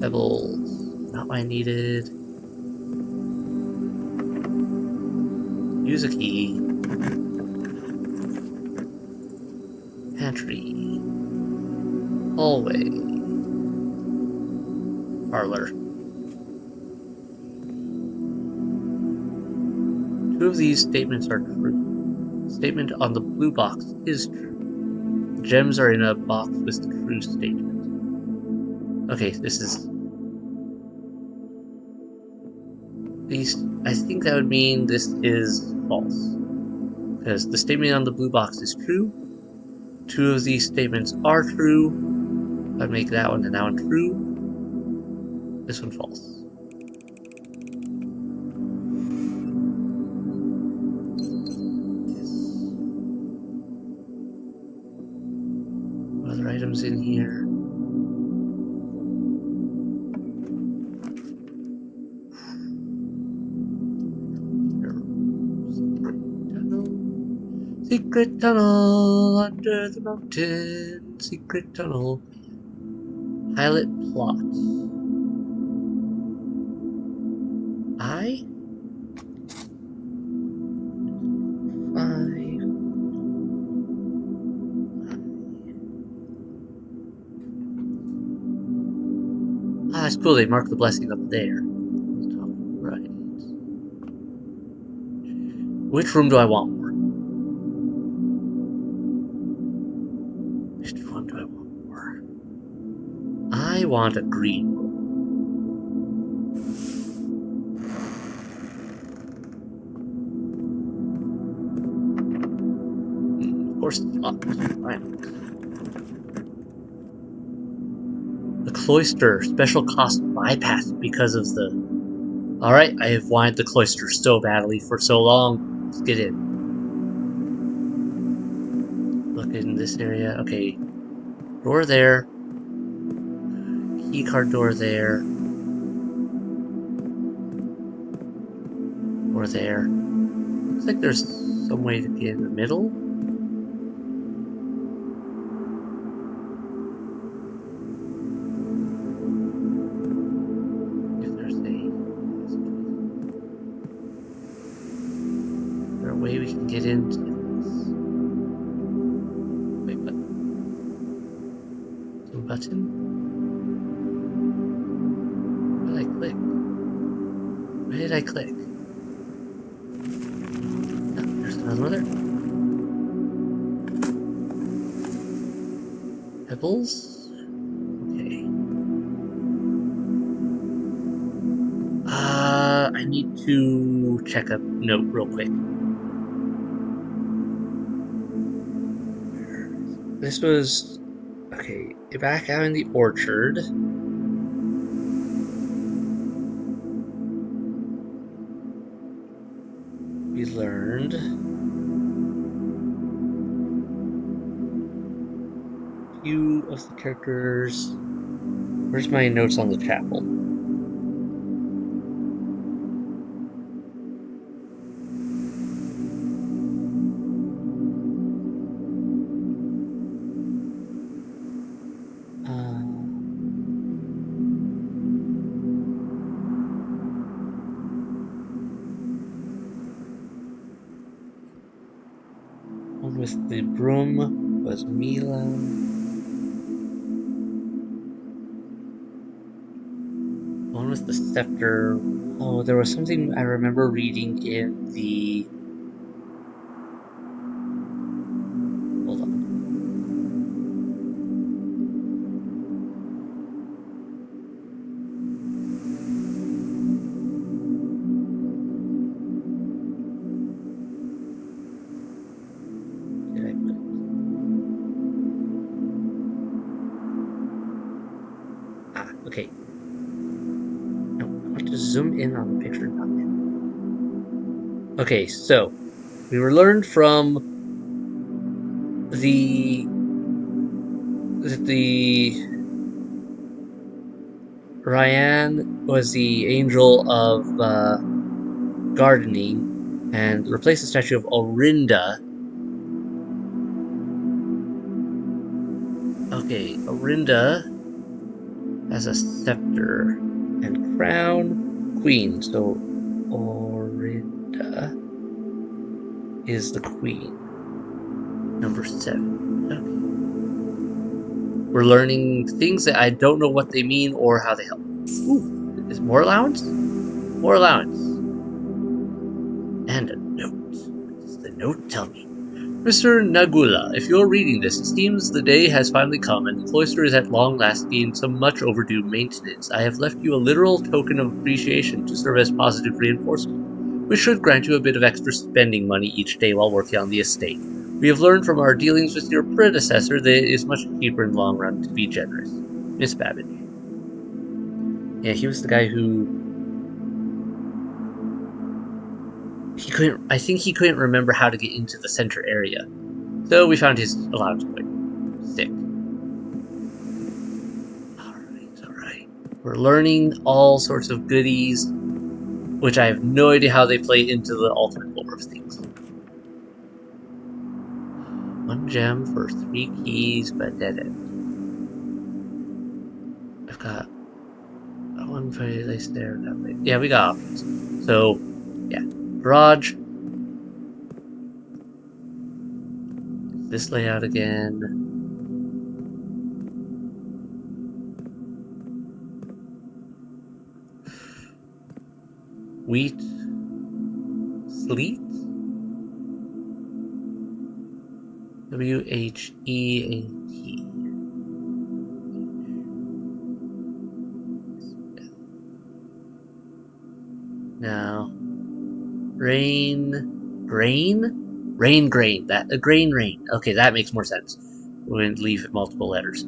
Pebbles. Not what I needed. Use a key. Pantry. Hallway. Parlor. 2 of these statements are true. The statement on the blue box is true. The gems are in a box with the true statement. Okay, this is... I think that would mean this is false. Because the statement on the blue box is true. 2 of these statements are true. I'd make that one and that one true. This one false. Yes. What other items in here? Secret tunnel under the mountain. Secret tunnel. Pilot plot. I? 5. Ah, that's cool. They mark the blessing up there. Top right. Which room do I want more? Which one do I want more? I want a green room. Of course it's locked. Fine. The cloister. Special cost bypass because of the... Alright, I have wanted the cloister so badly for so long. Let's get in. Look in this area. Okay. Door there. Keycard door there. Door there. Looks like there's some way to get in the middle. If there's is there a way we can get into this? Wait, what? Some button? Where did I click? Where did I click? Oh, there's another one there. Pebbles? Okay. I need to check a note real quick. This was... Okay, back out in the orchard. We learned... few of the characters... Where's my notes on the chapel? One with the broom was Mila. one with the scepter. Oh, there was something I remember reading in the. Hold on. Did I put it? Ah, okay. No, I want to zoom in on the picture, not in. Okay, so we were learned from the the Ryan was the angel of gardening, and replaced the statue of Orinda. Okay, Orinda has a scepter and crown, queen. So Orinda is the queen. Number 7. Okay. We're learning things that I don't know what they mean or how they help. Ooh, is more allowance? More allowance. And a note. What does the note tell me? Mr. Nagula, if you're reading this, it seems the day has finally come, and the cloister is at long last gained some much overdue maintenance. I have left you a literal token of appreciation to serve as positive reinforcement, which should grant you a bit of extra spending money each day while working on the estate. We have learned from our dealings with your predecessor that it is much cheaper in the long run to be generous. Miss Babbage. Yeah, he was the guy who he couldn't. I think he couldn't remember how to get into the center area, so we found his allowance point. Sick. Alright. We're learning all sorts of goodies, which I have no idea how they play into the ultimate lore of things. 1 gem for 3 keys, but dead end. I've got one very place there, that way. Yeah, we got options. So, yeah. Garage. This layout again. Wheat. Sleet? W-H-E-A-T. Now, grain? Rain grain. That a grain rain. Okay, that makes more sense. We're going to leave multiple letters.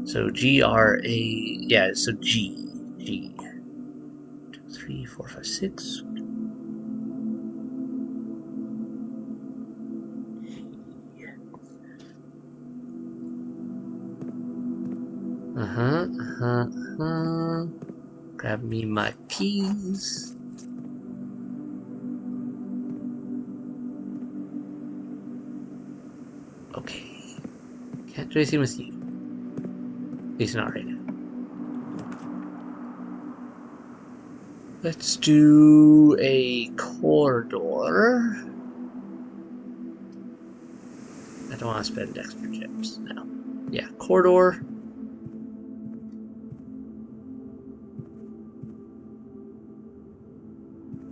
So G-R-A, yeah, so G. 2, 3, 4, 5, 6. Grab me my keys. Okay. Can't do anything with you. At least not right now. Let's do a corridor. I don't want to spend extra chips now. Yeah, corridor.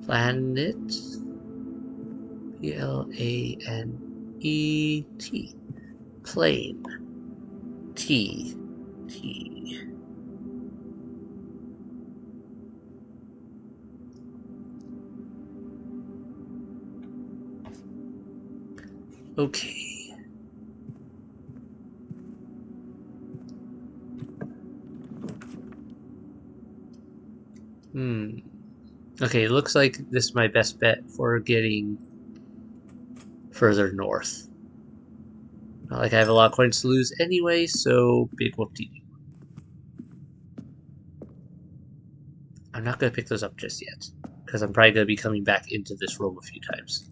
Planet. P-L-A-N-E-T. Plane. T. Okay. Okay, looks like this is my best bet for getting further north. Not like I have a lot of coins to lose anyway, so big whoop-de-doo. I'm not going to pick those up just yet, because I'm probably going to be coming back into this room a few times.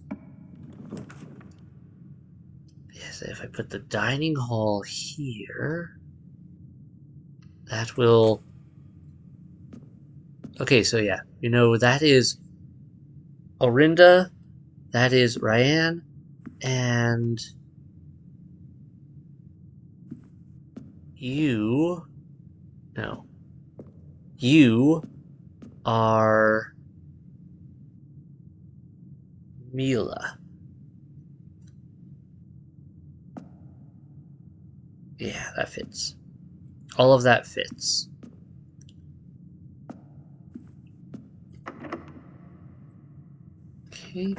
Yes, if I put the dining hall here, that will... Okay, so yeah, you know, that is Orinda, that is Ryan, and you... No. You are Mila. Yeah, that fits. All of that fits. Okay,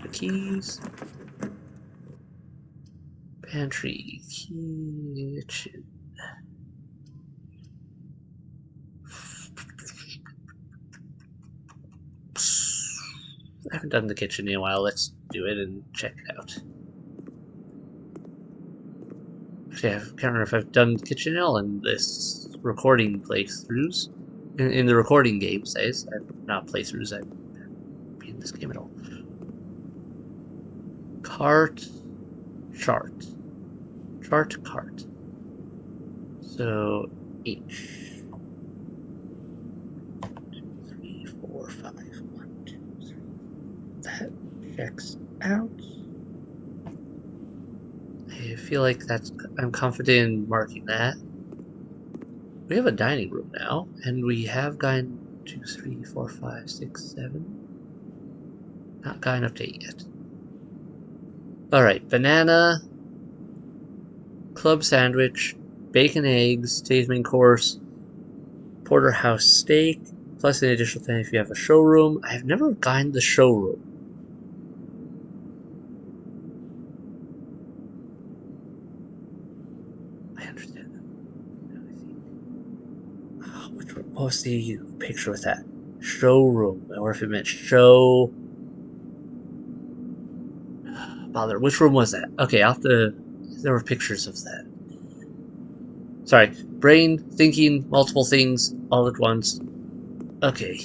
the keys. Pantry, kitchen. I haven't done the kitchen in a while. Let's do it and check it out. Actually, I can't remember if I've done kitchen in all in this recording playthroughs. In the recording game, says. Not playthroughs, I've been in this game at all. Cart, chart. Chart, cart. So, H. 3, 4, 5. 1, 2, 3. That checks out. I feel like I'm confident in marking that. We have a dining room now, and we have guy 2, 3, 4, 5, 6, 7. Not guy enough to eat yet. Alright, banana, club sandwich, bacon eggs, today's main course, porterhouse steak, plus an additional 10 if you have a showroom. I have never gotten the showroom. I understand that. Oh, what was the picture with that? Showroom, or if it meant show. Bother, which room was that? Okay, I'll have to. There were pictures of that. Sorry, brain thinking multiple things all at once. Okay,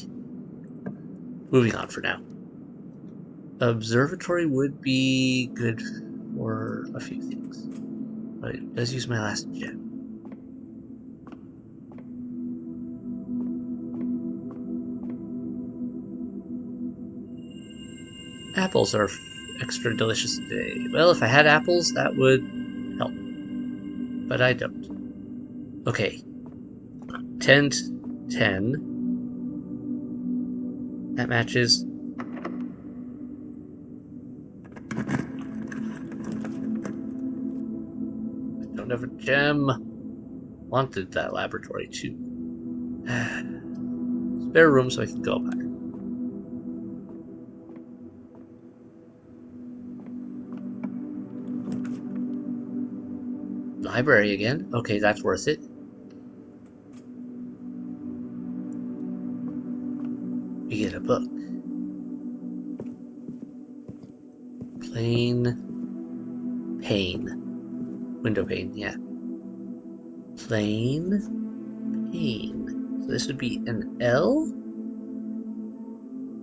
moving on for now. Observatory would be good for a few things, but it does use my last gem. Apples are extra delicious today. Well, if I had apples, that would help, but I don't. Okay, tent 10. That matches. I don't have a gem. Wanted that laboratory too. Spare room so I can go back. Library again? Okay, that's worth it. We get a book. Plain pane. Window pane, yeah. Plain pane. So this would be an L?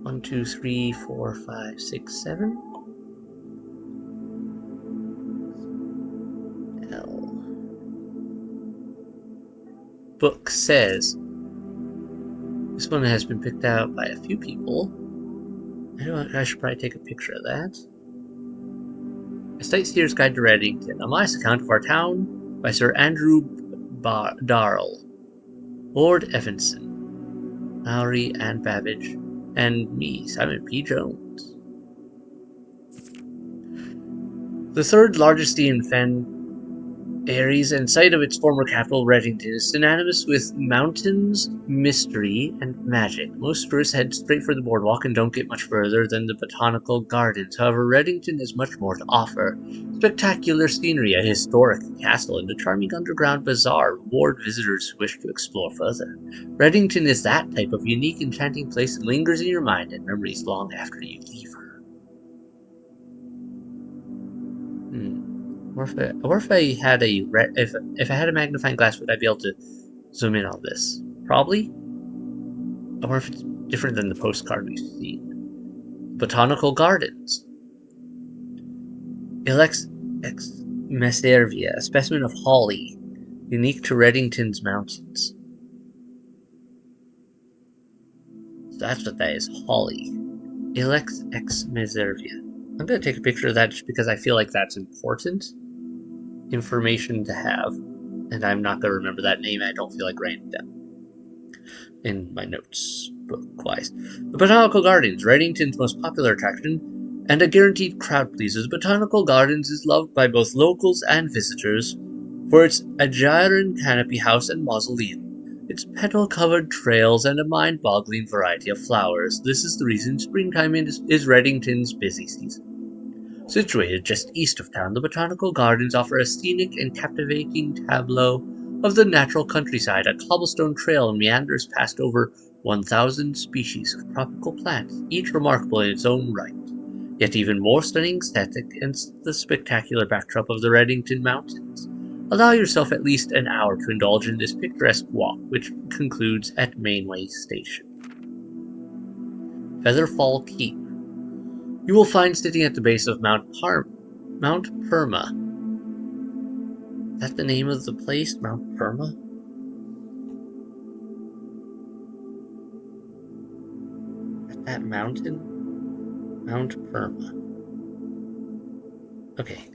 1, 2, 3, 4, 5, 6, 7. L. Book says. This one has been picked out by a few people. I should probably take a picture of that. A Sightseer's Guide to Reddington, a modest account of our town by Sir Andrew Darrell, Lord Evanson, Lowry, Anne Babbage, and me, Simon P. Jones. The third largest in Fen Aries and site of its former capital, Reddington, is synonymous with mountains, mystery, and magic. Most tourists head straight for the boardwalk and don't get much further than the botanical gardens. However, Reddington has much more to offer. Spectacular scenery, a historic castle, and a charming underground bazaar reward visitors who wish to explore further. Reddington is that type of unique, enchanting place that lingers in your mind and memories long after you leave her. Or if I had if I had a magnifying glass, would I be able to zoom in on this? Probably. I wonder if it's different than the postcard we've seen. Botanical Gardens. Ilex ex Meservia, a specimen of holly, unique to Reddington's mountains. So that's what that is, holly. Ilex ex Meservia. I'm going to take a picture of that just because I feel like that's important information to have. And I'm not going to remember that name. I don't feel like writing it down in my notes. book-wise. The Botanical Gardens, Reddington's most popular attraction, and a guaranteed crowd pleaser. The Botanical Gardens is loved by both locals and visitors for its Ajiran canopy house and mausoleum, its petal-covered trails, and a mind-boggling variety of flowers. This is the reason springtime is Reddington's busy season. Situated just east of town, the Botanical Gardens offer a scenic and captivating tableau of the natural countryside. A cobblestone trail meanders past over 1,000 species of tropical plants, each remarkable in its own right. Yet even more stunning aesthetic is the spectacular backdrop of the Reddington Mountains. Allow yourself at least an hour to indulge in this picturesque walk, which concludes at Mainway Station. Featherfall Keep. You will find sitting at the base of Mount Perma. Is that the name of the place? Mount Perma? At that mountain? Mount Perma. Okay.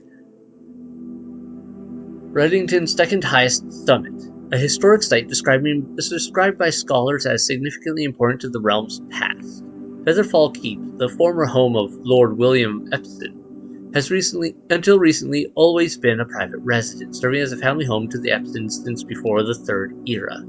Reddington's second highest summit, a historic site described by scholars as significantly important to the realm's past. Featherfall Keep, the former home of Lord William Epsom, has until recently always been a private residence, serving as a family home to the Epsons since before the Third Era.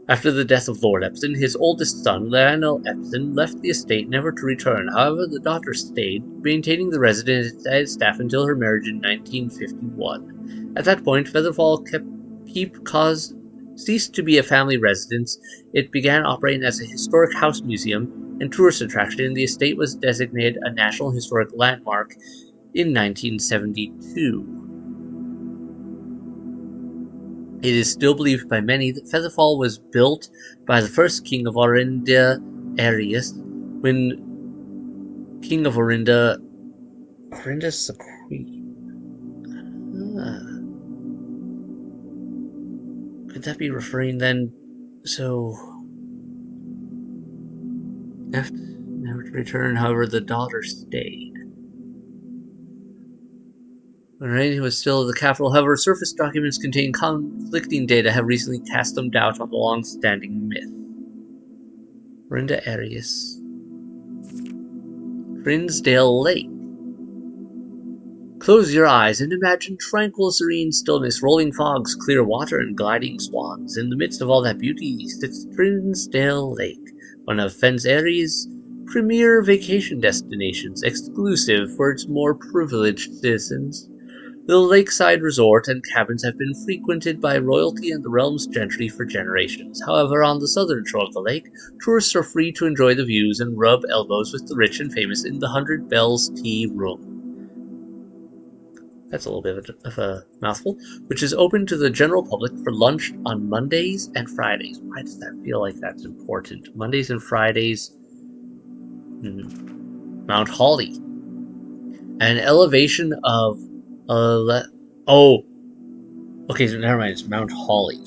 After the death of Lord Epsom, his oldest son, Lionel Epsom, left the estate never to return. However, the daughter stayed, maintaining the residence as staff until her marriage in 1951. At that point, Featherfall Keep ceased to be a family residence. It began operating as a historic house museum and tourist attraction, and the estate was designated a National Historic Landmark in 1972. It is still believed by many that Featherfall was built by the first king of Orinda, Arius, when King of Orinda... Orinda's the queen. Could that be referring then... So... left never to return, however the daughter stayed. When Reddington was still the capital, however, surface documents containing conflicting data have recently cast some doubt on the long-standing myth. Orinda Arius. Frinsdale Lake. Close your eyes and imagine tranquil, serene stillness, rolling fogs, clear water, and gliding swans. In the midst of all that beauty sits Frinsdale Lake, one of Fens Airy's premier vacation destinations, exclusive for its more privileged citizens. The lakeside resort and cabins have been frequented by royalty and the realm's gentry for generations. However, on the southern shore of the lake, tourists are free to enjoy the views and rub elbows with the rich and famous in the 100 Bells Tea Room. That's a little bit of a mouthful, which is open to the general public for lunch on Mondays and Fridays. Why does that feel like that's important? Mondays and Fridays. Mount Holly. An elevation of... okay, so never mind, it's Mount Holly.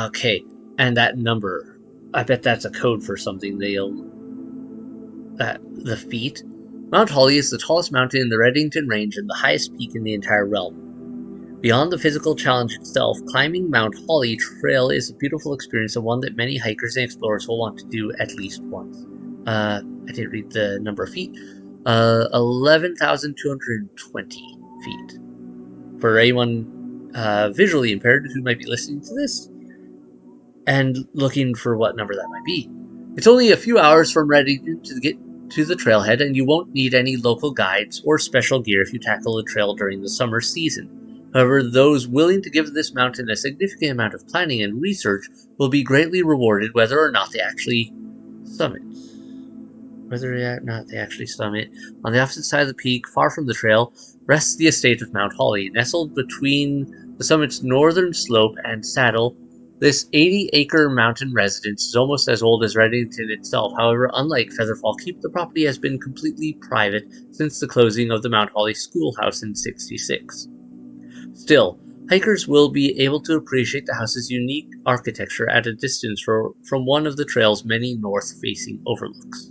Okay, and that number, I bet that's a code for something. The feet. Mount Holly is the tallest mountain in the Reddington Range and the highest peak in the entire realm. Beyond the physical challenge itself, climbing Mount Holly Trail is a beautiful experience and one that many hikers and explorers will want to do at least once. I didn't read the number of feet. 11,220 feet. For anyone visually impaired who might be listening to this and looking for what number that might be. It's only a few hours from Reddington to get to the trailhead, and you won't need any local guides or special gear if you tackle the trail during the summer season. However, those willing to give this mountain a significant amount of planning and research will be greatly rewarded whether or not they actually summit. On the opposite side of the peak, far from the trail, rests the estate of Mount Holly. Nestled between the summit's northern slope and saddle, this 80-acre mountain residence is almost as old as Reddington itself. However, unlike Featherfall Keep, the property has been completely private since the closing of the Mount Holly schoolhouse in '66. Still, hikers will be able to appreciate the house's unique architecture at a distance from one of the trail's many north-facing overlooks.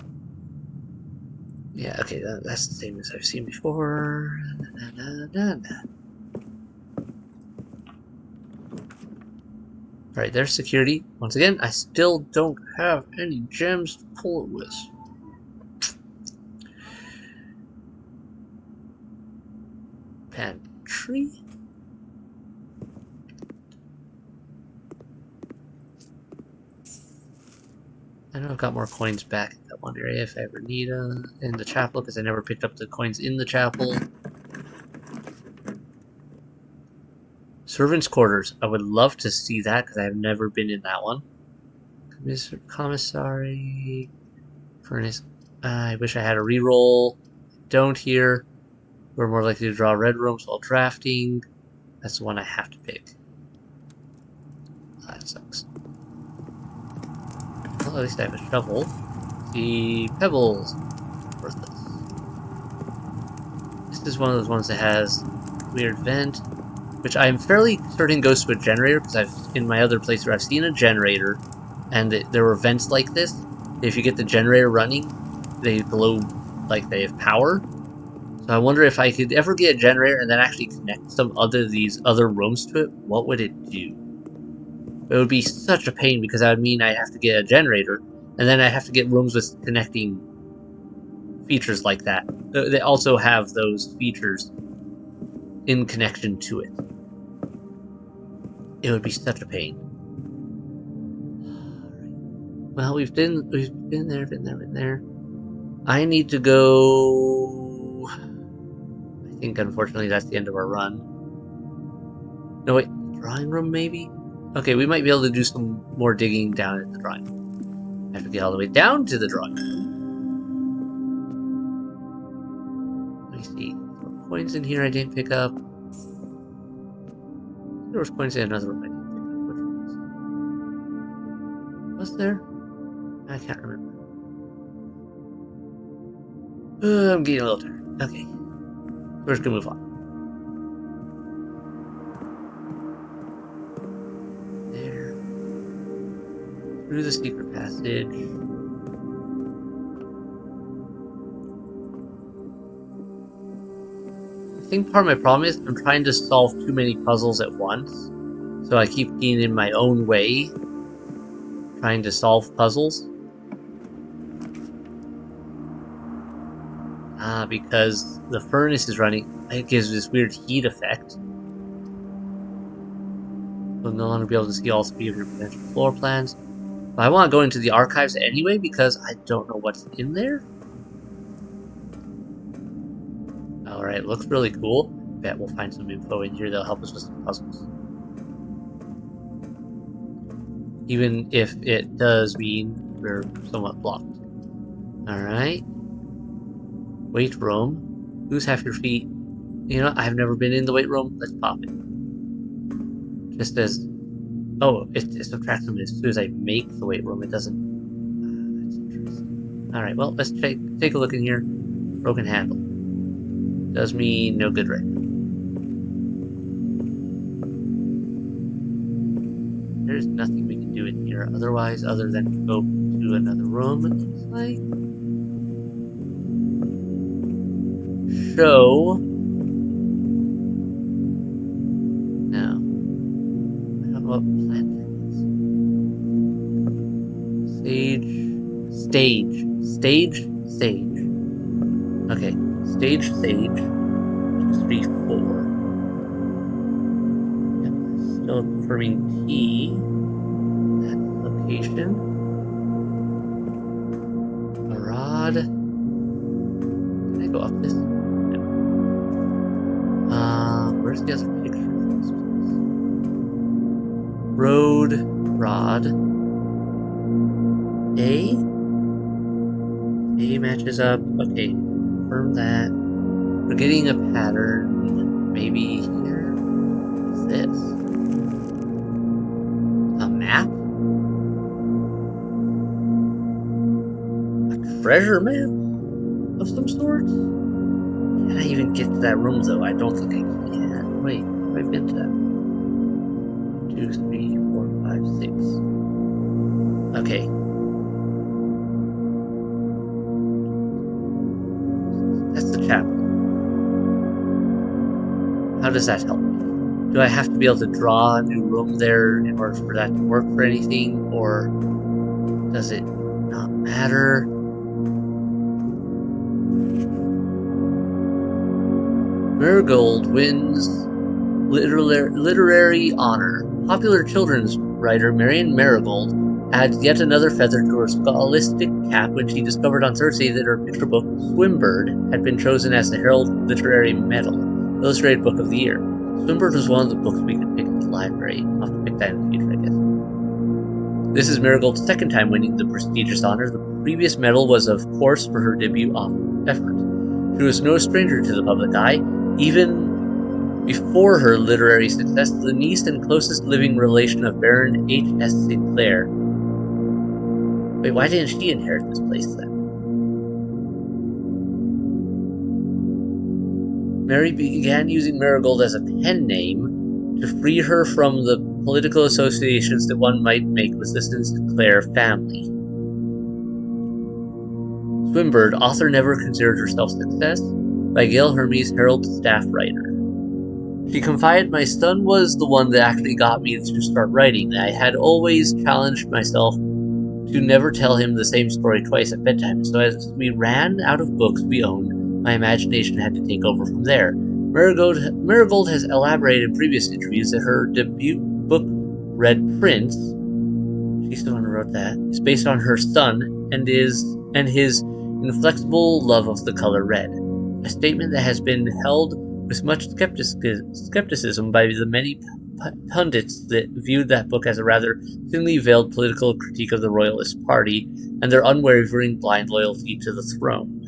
Yeah, okay, that's the same as I've seen before. Alright, there's security. Once again, I still don't have any gems to pull it with. Pantry? I know I've got more coins back in that one area if I ever need in the chapel, because I never picked up the coins in the chapel. Servants' quarters. I would love to see that because I have never been in that one. Commissary. Furnace. I wish I had a reroll. Don't here. We're more likely to draw red rooms while drafting. That's the one I have to pick. That sucks. Well, at least I have a shovel. The pebbles. Worthless. This is one of those ones that has weird vent, which I'm fairly certain goes to a generator, because I've in my other playthrough I've seen a generator, and there were vents like this. If you get the generator running, they glow like they have power. So I wonder if I could ever get a generator and then actually connect some other these other rooms to it. What would it do? It would be such a pain because that would mean I have to get a generator, and then I have to get rooms with connecting features like that. They also have those features in connection to it. It would be such a pain. Well, we've been there. I need to go. I think unfortunately that's the end of our run. No wait, drawing room maybe? Okay, we might be able to do some more digging down at the drawing room. I have to get all the way down to the drawing room. Let me see. There were coins in here I didn't pick up. There was coins in another room I didn't pick up. Which ones? Was there? I can't remember. I'm getting a little tired. Okay. We're just gonna move on. There. Through the secret passage. I think part of my problem is I'm trying to solve too many puzzles at once. So I keep getting in my own way, trying to solve puzzles. Because the furnace is running, it gives this weird heat effect. You'll no longer be able to see all three of your potential floor plans. But I want to go into the archives anyway because I don't know what's in there. Alright, looks really cool. Bet we'll find some info in here that'll help us with some puzzles. Even if it does mean we're somewhat blocked. Alright. Weight room. Lose half your feet. You know, I've never been in the weight room. Let's pop it. Just as... Oh, it subtracts them as soon as I make the weight room. It doesn't... That's interesting. Alright, well, let's take a look in here. Broken handle. Does mean no good right now. There's nothing we can do in here otherwise, other than go to another room, it looks like. Show. No. I don't know what plant that is. Stage. Okay. Stage. 3, 4. Yep. Still confirming T. That location. A rod. Can I go up this? No. Where's the other picture? Road. Rod. A matches up. Okay, confirm that. We're getting a pattern. Maybe here. What's this? A map? A treasure map of some sort? Can I even get to that room though? I don't think I can. Wait, have I been to that? 2, 3, 4, 5, 6. Okay. tablet. How does that help me? Do I have to be able to draw a new room there in order for that to work for anything, or does it not matter? Marigold wins literary honor. Popular children's writer Marion Marigold adds yet another feather to her scholastic cap when she discovered on Thursday that her picture book, Swinburne, had been chosen as the Herald Literary Medal, Illustrated Book of the Year. Swinburne was one of the books we could pick at the library. I'll have to pick that in the future, I guess. This is Marigold's second time winning the prestigious honor. The previous medal was, of course, for her debut effort. She was no stranger to the public eye. Even before her literary success, the niece and closest living relation of Baron H.S. Sinclair. Wait, why didn't she inherit this place then? Mary began using Marigold as a pen name to free her from the political associations that one might make with the Sinclair family. Swinburne, author never considered herself success, by Gail Hermes, Herald staff writer. She confided, my son was the one that actually got me to start writing. I had always challenged myself to never tell him the same story twice at bedtime, so as we ran out of books we owned, my imagination had to take over from there. Marigold has elaborated in previous interviews that her debut book, Red Prince, she's the one who wrote that, is based on her son and his inflexible love of the color red. A statement that has been held with much skepticism by the many pundits that viewed that book as a rather thinly veiled political critique of the Royalist Party and their unwavering blind loyalty to the throne.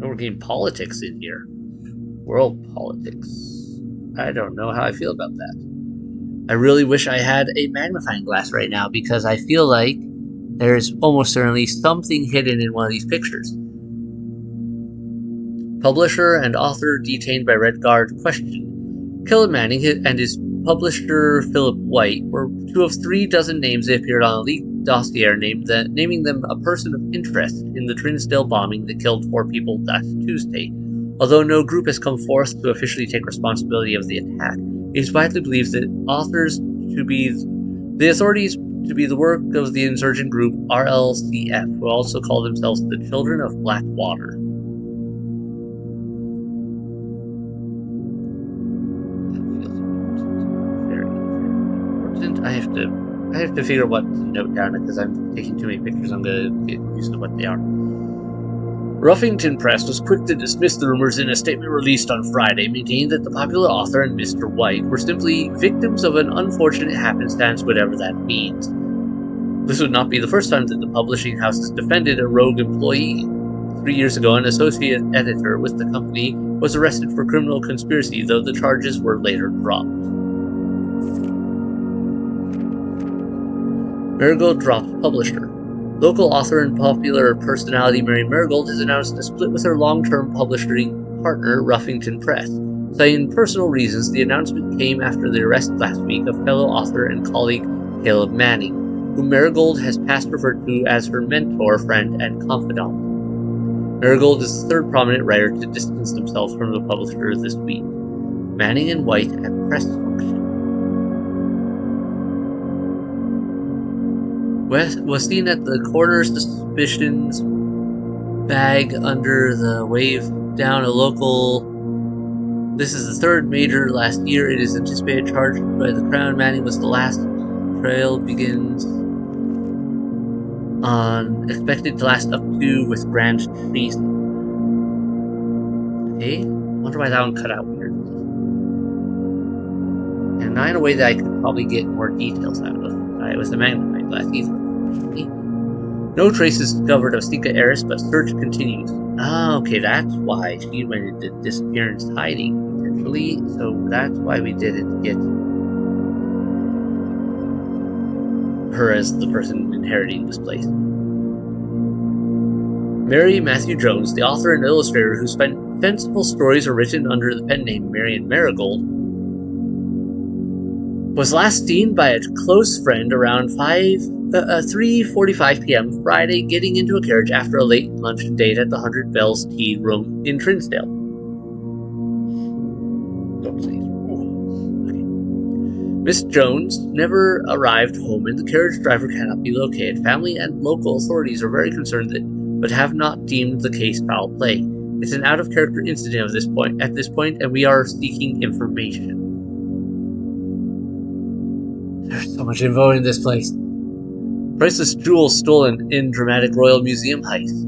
We're getting politics in here. World politics. I don't know how I feel about that. I really wish I had a magnifying glass right now, because I feel like there's almost certainly something hidden in one of these pictures. Publisher and author detained by Red Guard questioned. Caleb Manning and his publisher Philip White were 2 of 3 dozen names that appeared on a leaked dossier naming them a person of interest in the Trinsdale bombing that killed 4 people last Tuesday. Although no group has come forth to officially take responsibility of the attack, it is widely believed that the authorities to be the work of the insurgent group RLCF, who also call themselves the Children of Blackwater. I have to figure out what to note down, because I'm taking too many pictures. I'm going to get used to what they are. Ruffington Press was quick to dismiss the rumors in a statement released on Friday, maintaining that the popular author and Mr. White were simply victims of an unfortunate happenstance, whatever that means. This would not be the first time that the publishing house has defended a rogue employee. 3 years ago, an associate editor with the company was arrested for criminal conspiracy, though the charges were later dropped. Marigold drops publisher. Local author and popular personality Mary Marigold has announced a split with her long-term publishing partner, Ruffington Press. Citing personal reasons, the announcement came after the arrest last week of fellow author and colleague Caleb Manning, whom Marigold has past referred to as her mentor, friend, and confidant. Marigold is the 3rd prominent writer to distance themselves from the publisher this week. Manning and White at press function. Was seen at the coroner's suspicions bag under the wave down a local. This is the 3rd major last year. It is anticipated charged by the Crown. Manning was the last. Trial begins on expected to last up to with grand treason. Okay, I wonder why that one cut out weirdly. And not in a way that I could probably get more details out of. It was a magnifying glass either. No traces discovered of Stika Eris, but search continues. Ah, okay, that's why she went into disappearance hiding, potentially. So that's why we didn't get her as the person inheriting this place. Mary Matthew Jones, the author and illustrator whose fanciful stories are written under the pen name Marion Marigold, was last seen by a close friend around 5 3:45 p.m. Friday, getting into a carriage after a late lunch date at the 100 Bells Tea Room in Trinsdale. Miss Jones never arrived home and the carriage driver cannot be located. Family and local authorities are very concerned but have not deemed the case foul play. It's an out-of-character incident at this point, and we are seeking information. There's so much info in this place. Priceless jewels stolen in dramatic Royal Museum heist.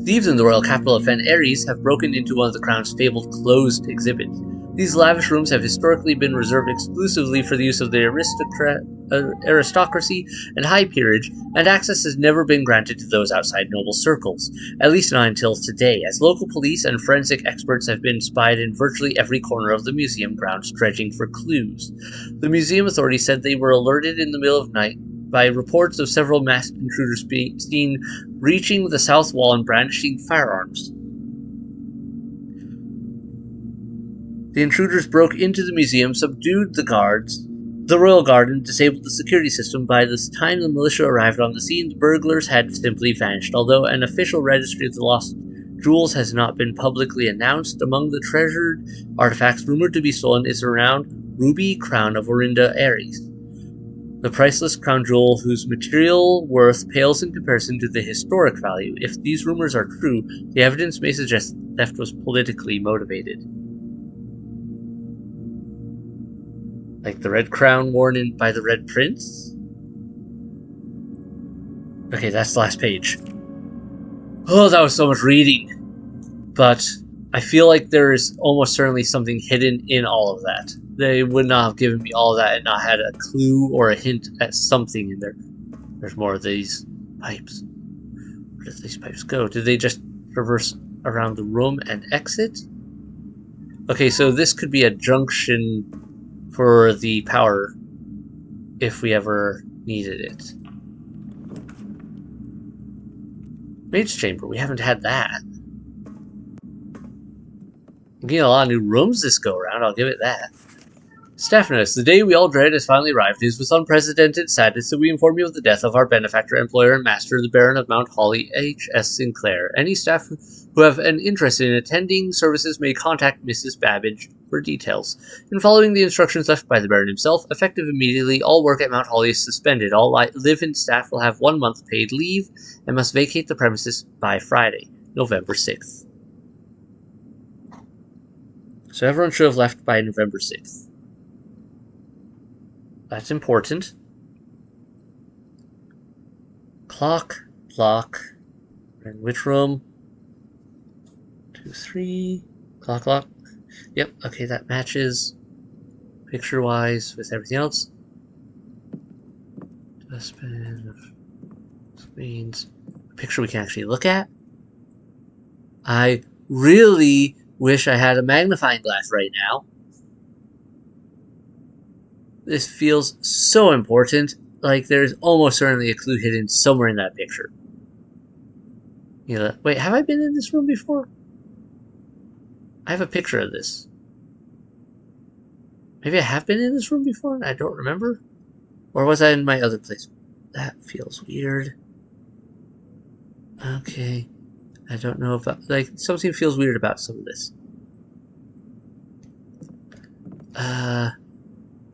Thieves in the royal capital of Fen Aries have broken into one of the Crown's fabled closed exhibits. These lavish rooms have historically been reserved exclusively for the use of the aristocracy and high peerage, and access has never been granted to those outside noble circles, at least not until today, as local police and forensic experts have been spied in virtually every corner of the museum grounds, dredging for clues. The museum authorities said they were alerted in the middle of night by reports of several masked intruders being seen reaching the south wall and brandishing firearms. The intruders broke into the museum, subdued the royal guard, and disabled the security system. By the time the militia arrived on the scene, the burglars had simply vanished. Although an official registry of the lost jewels has not been publicly announced, among the treasured artifacts rumored to be stolen is a round ruby crown of Orinda Aries, the priceless crown jewel whose material worth pales in comparison to the historic value. If these rumors are true, the evidence may suggest the theft was politically motivated. Like the red crown worn by the Red Prince? Okay, that's the last page. Oh, that was so much reading. But I feel like there is almost certainly something hidden in all of that. They would not have given me all of that and not had a clue or a hint at something in there. There's more of these pipes. Where did these pipes go? Did they just traverse around the room and exit? Okay, so this could be a junction for the power if we ever needed it. Mage chamber, we haven't had that. I'm getting a lot of new rooms this go around, I'll give it that. Staff notice, the day we all dread has finally arrived. It is with unprecedented sadness that we inform you of the death of our benefactor, employer, and master, the Baron of Mount Holly, H.S. Sinclair. Any staff who have an interest in attending services may contact Mrs. Babbage for details. In following the instructions left by the Baron himself, effective immediately, all work at Mount Holly is suspended. All live-in staff will have 1 month paid leave and must vacate the premises by Friday, November 6th. So everyone should have left by November 6th. That's important. Clock. In which room? 2, 3. Clock. Yep, okay, that matches picture-wise with everything else. Dustbin of screens. A picture we can actually look at. I really wish I had a magnifying glass right now. This feels so important. Like there's almost certainly a clue hidden somewhere in that picture. Wait, have I been in this room before? I have a picture of this. Maybe I have been in this room before and I don't remember? Or was I in my other place? That feels weird. Okay. I don't know if something feels weird about some of this.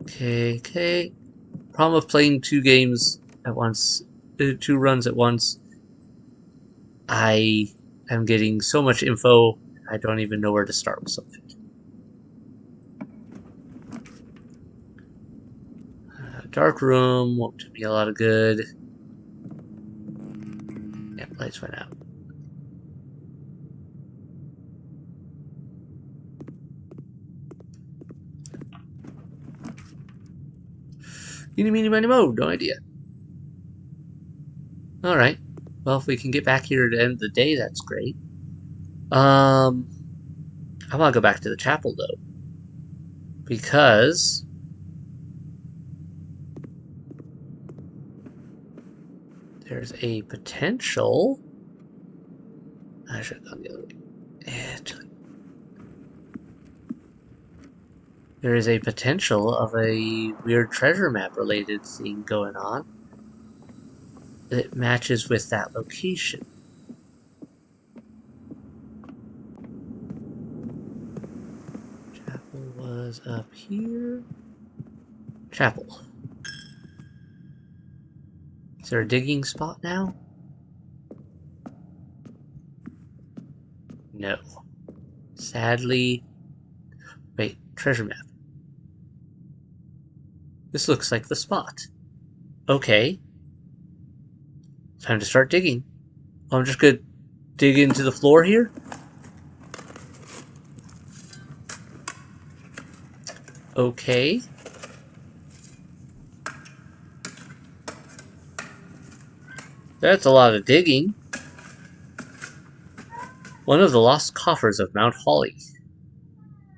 Okay. Problem of playing 2 games at once, 2 runs at once. I am getting so much info, I don't even know where to start with something. Dark room won't do me a lot of good. Yeah, lights went out. Eeny, meeny, miny, moe, no idea. Alright. Well, if we can get back here to the end of the day, that's great. I want to go back to the chapel, though. Because there's a potential... I should have gone the other way. Actually. There is a potential of a weird treasure map related thing going on. that matches with that location. Chapel was up here. Chapel. Is there a digging spot now? No. Sadly. Wait, treasure map. This looks like the spot. Okay. Time to start digging. I'm just gonna dig into the floor here. Okay. That's a lot of digging. One of the lost coffers of Mount Holly.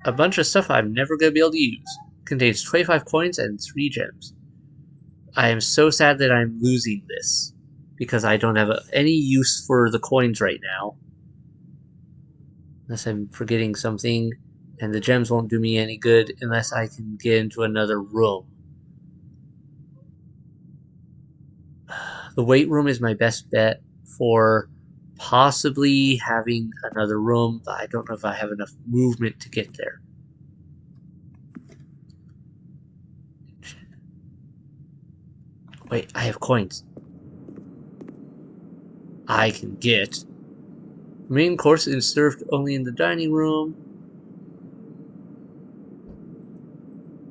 A bunch of stuff I'm never going to be able to use. Contains 25 coins and 3 gems. I am so sad that I'm losing this. Because I don't have any use for the coins right now. Unless I'm forgetting something. And the gems won't do me any good unless I can get into another room. The weight room is my best bet for possibly having another room, but I don't know if I have enough movement to get there. Wait, I have coins. I can get. Main course is served only in the dining room.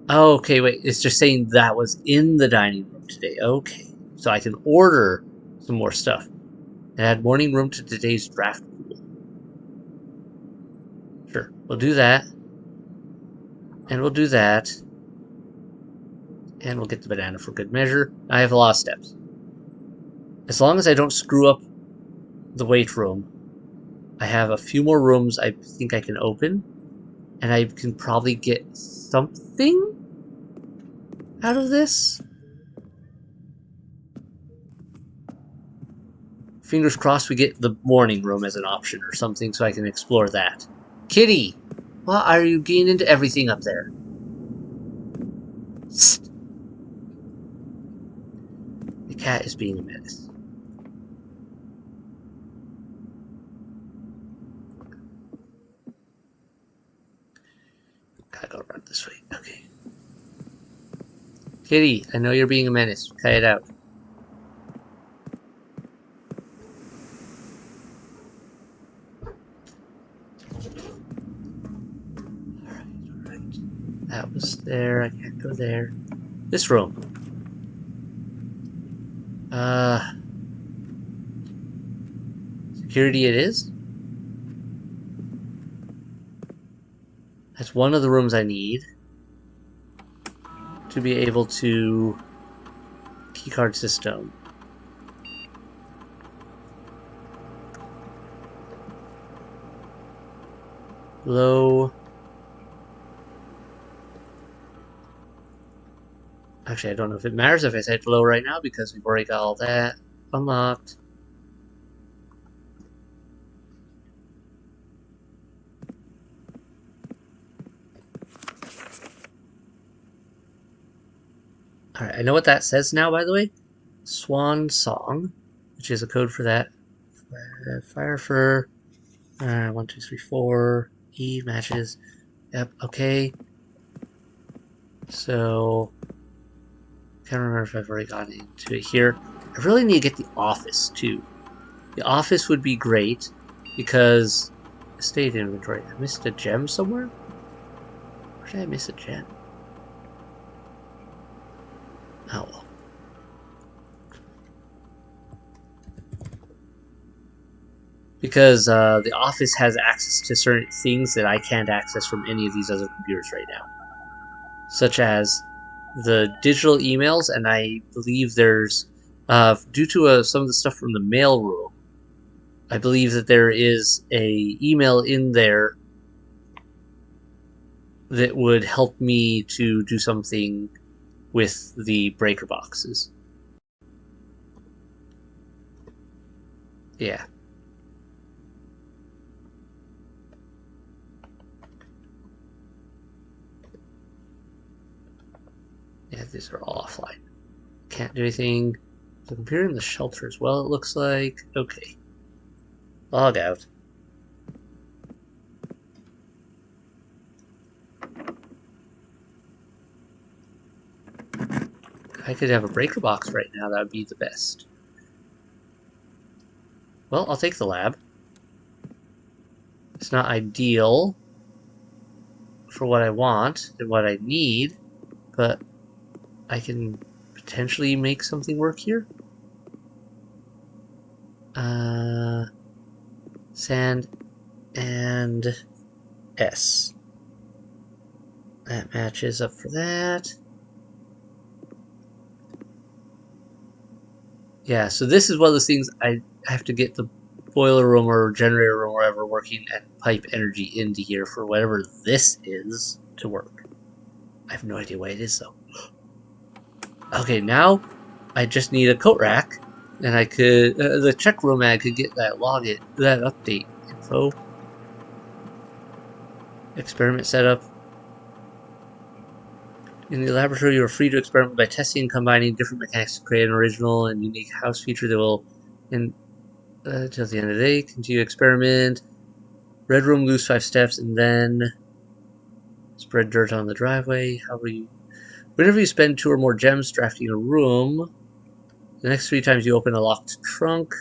Oh, okay, wait, it's just saying that was in the dining room today. Okay, so I can order some more stuff. And add morning room to today's draft pool. Sure, we'll do that. And we'll do that. And we'll get the banana for good measure. I have a lot of steps. As long as I don't screw up the weight room, I have a few more rooms I think I can open. And I can probably get something out of this. Fingers crossed we get the morning room as an option or something so I can explore that. Kitty! Why are you getting into everything up there? The cat is being a menace. Gotta go around this way. Okay. Kitty, I know you're being a menace. Cut it out. Alright. That was there. I can't go there. This room. Security it is. That's one of the rooms I need to be able to keycard system. Low. Actually, I don't know if it matters if I say low right now because we've already got all that unlocked. Alright, I know what that says now, by the way. Swan Song, which is a code for that. Fire for 1, 2, 3, 4. E matches. Yep, okay. So, can't remember if I've already gotten into it here. I really need to get the office, too. The office would be great, because estate inventory. I missed a gem somewhere? Where did I miss a gem? Oh well. Because the office has access to certain things that I can't access from any of these other computers right now. Such as the digital emails, and I believe there's, due to some of the stuff from the mail room, I believe that there is a email in there that would help me to do something with the breaker boxes. Yeah. Yeah, these are all offline. Can't do anything. The computer in the shelters. Well, it looks like... Okay. Log out. I could have a breaker box right now. That would be the best. Well, I'll take the lab. It's not ideal for what I want and what I need, but I can potentially make something work here. Sand and S. That matches up for that. Yeah, so this is one of those things I have to get the boiler room or generator room or whatever working and pipe energy into here for whatever this is to work. I have no idea what it is though. Okay, now I just need a coat rack, and I could the check room ad could get that that update info. Experiment setup. In the laboratory, you are free to experiment by testing and combining different mechanics to create an original and unique house feature that will, until the end of the day, continue to experiment. Red room, lose 5 steps, and then spread dirt on the driveway. Whenever you spend 2 or more gems drafting a room, the next 3 times you open a locked trunk,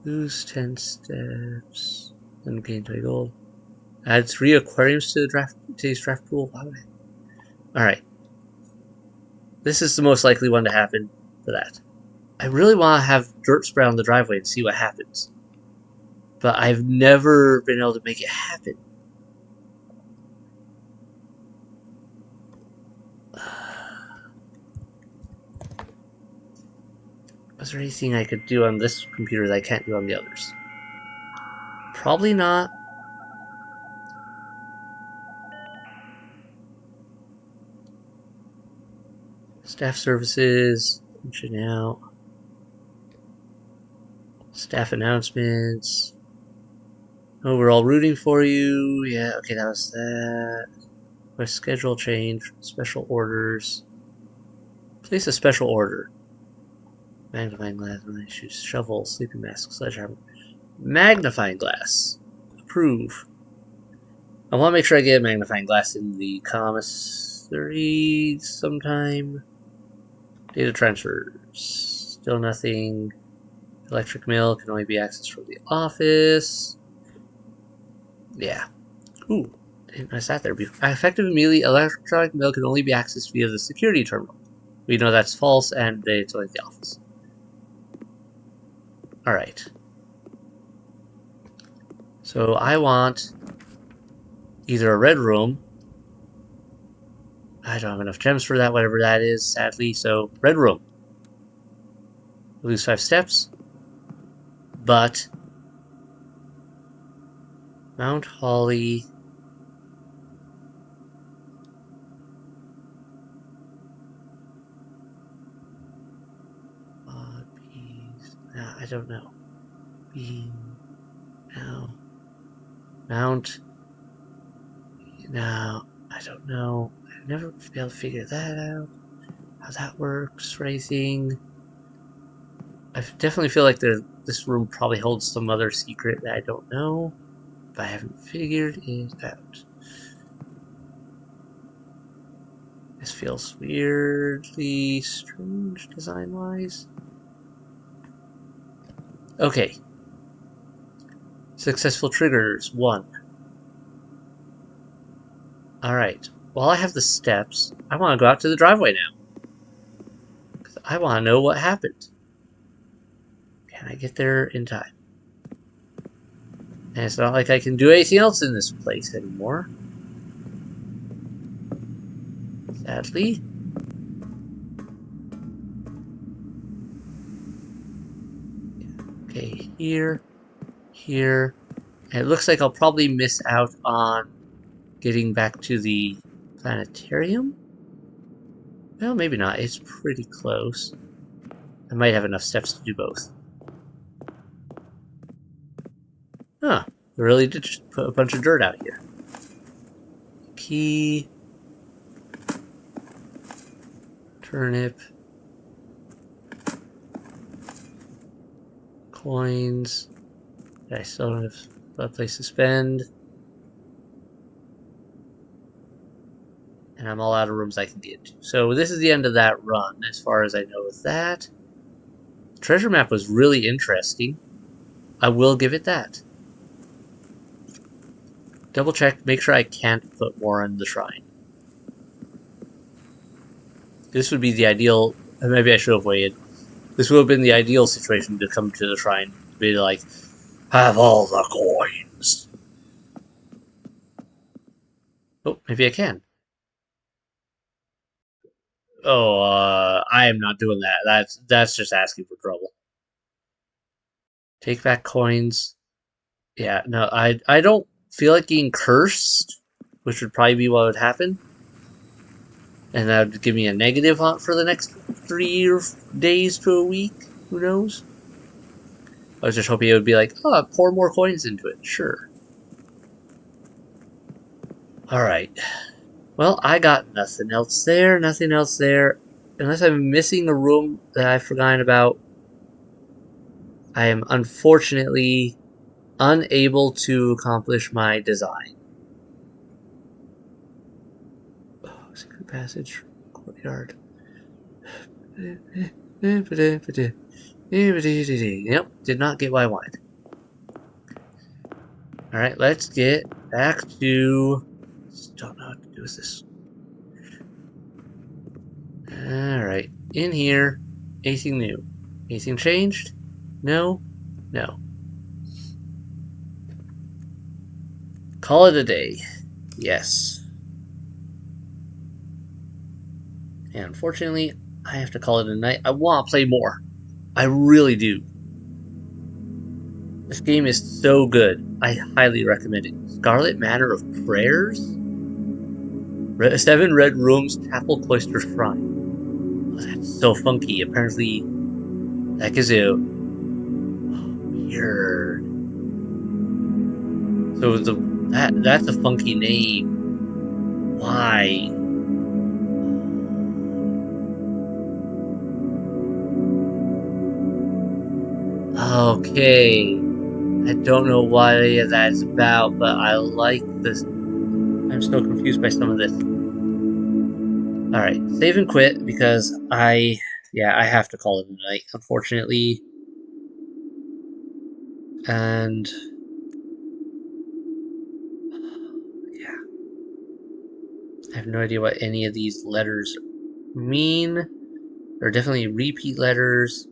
lose 10 steps, and gain 20 gold. Add 3 aquariums to today's draft pool. Alright. This is the most likely one to happen for that. I really want to have dirt spread on the driveway and see what happens. But I've never been able to make it happen. Was there anything I could do on this computer that I can't do on the others? Probably not. Staff services, function out. Staff announcements. Oh, we're all rooting for you. Yeah, okay, that was that. Request schedule change, special orders. Place a special order. Magnifying glass, issues, shovel, sleeping mask, sledgehammer. Magnifying glass. Approve. I want to make sure I get a magnifying glass in the commissary sometime. Data transfers. Still nothing. Electric mill can only be accessed from the office. Yeah. Ooh. I sat there before. Effective immediately, electronic mill can only be accessed via the security terminal. We know that's false, and it's only the office. Alright. So I want either a red room. I don't have enough gems for that, whatever that is, sadly. So, red room. Lose 5 steps. But Mount Holly. Peas. No, I don't know. Bean. No. Mount. No, I don't know. I've never been able to figure that out. How that works for anything. I definitely feel like this room probably holds some other secret that I don't know, but I haven't figured it out. This feels weirdly strange design-wise. Okay. Successful triggers, 1. Alright. While I have the steps, I want to go out to the driveway now. Because I want to know what happened. Can I get there in time? And it's not like I can do anything else in this place anymore. Sadly. Okay, here, here. And it looks like I'll probably miss out on getting back to the planetarium. Well, maybe not. It's pretty close. I might have enough steps to do both. Huh. I really did just put a bunch of dirt out here. Key. Turnip. Coins. I still don't have a place to spend. And I'm all out of rooms I can get to. So this is the end of that run, as far as I know with that. Treasure map was really interesting. I will give it that. Double check, make sure I can't put more on the shrine. This would be the ideal. Maybe I should have waited. This would have been the ideal situation to come to the shrine. To be like, have all the coins. Oh, maybe I can. Oh, I am not doing that. That's just asking for trouble. Take back coins. Yeah, no, I don't feel like getting cursed, which would probably be what would happen, and that would give me a negative hunt for the next 3 days to a week. Who knows? I was just hoping it would be like, oh, pour more coins into it. Sure. All right. Well, I got nothing else there. Nothing else there. Unless I'm missing a room that I've forgotten about, I am unfortunately unable to accomplish my design. Oh, secret passage, courtyard. Yep, did not get what I wanted. Alright, let's get back to... Don't know what to do with this. Alright, in here, anything new? Anything changed? No? No. Call it a day. Yes. And unfortunately, I have to call it a night. I want to play more. I really do. This game is so good. I highly recommend it. Scarlet Manor of Prayers? 7 Red Rooms, Chapel Cloister Shrine. Oh, that's so funky. Apparently, that gives you... Weird. So that's a funky name. Why? Okay. I don't know why that's about, but I like this. I'm still confused by some of this. Alright, save and quit because yeah, I have to call it a night, unfortunately. And yeah, I have no idea what any of these letters mean. They're definitely repeat letters.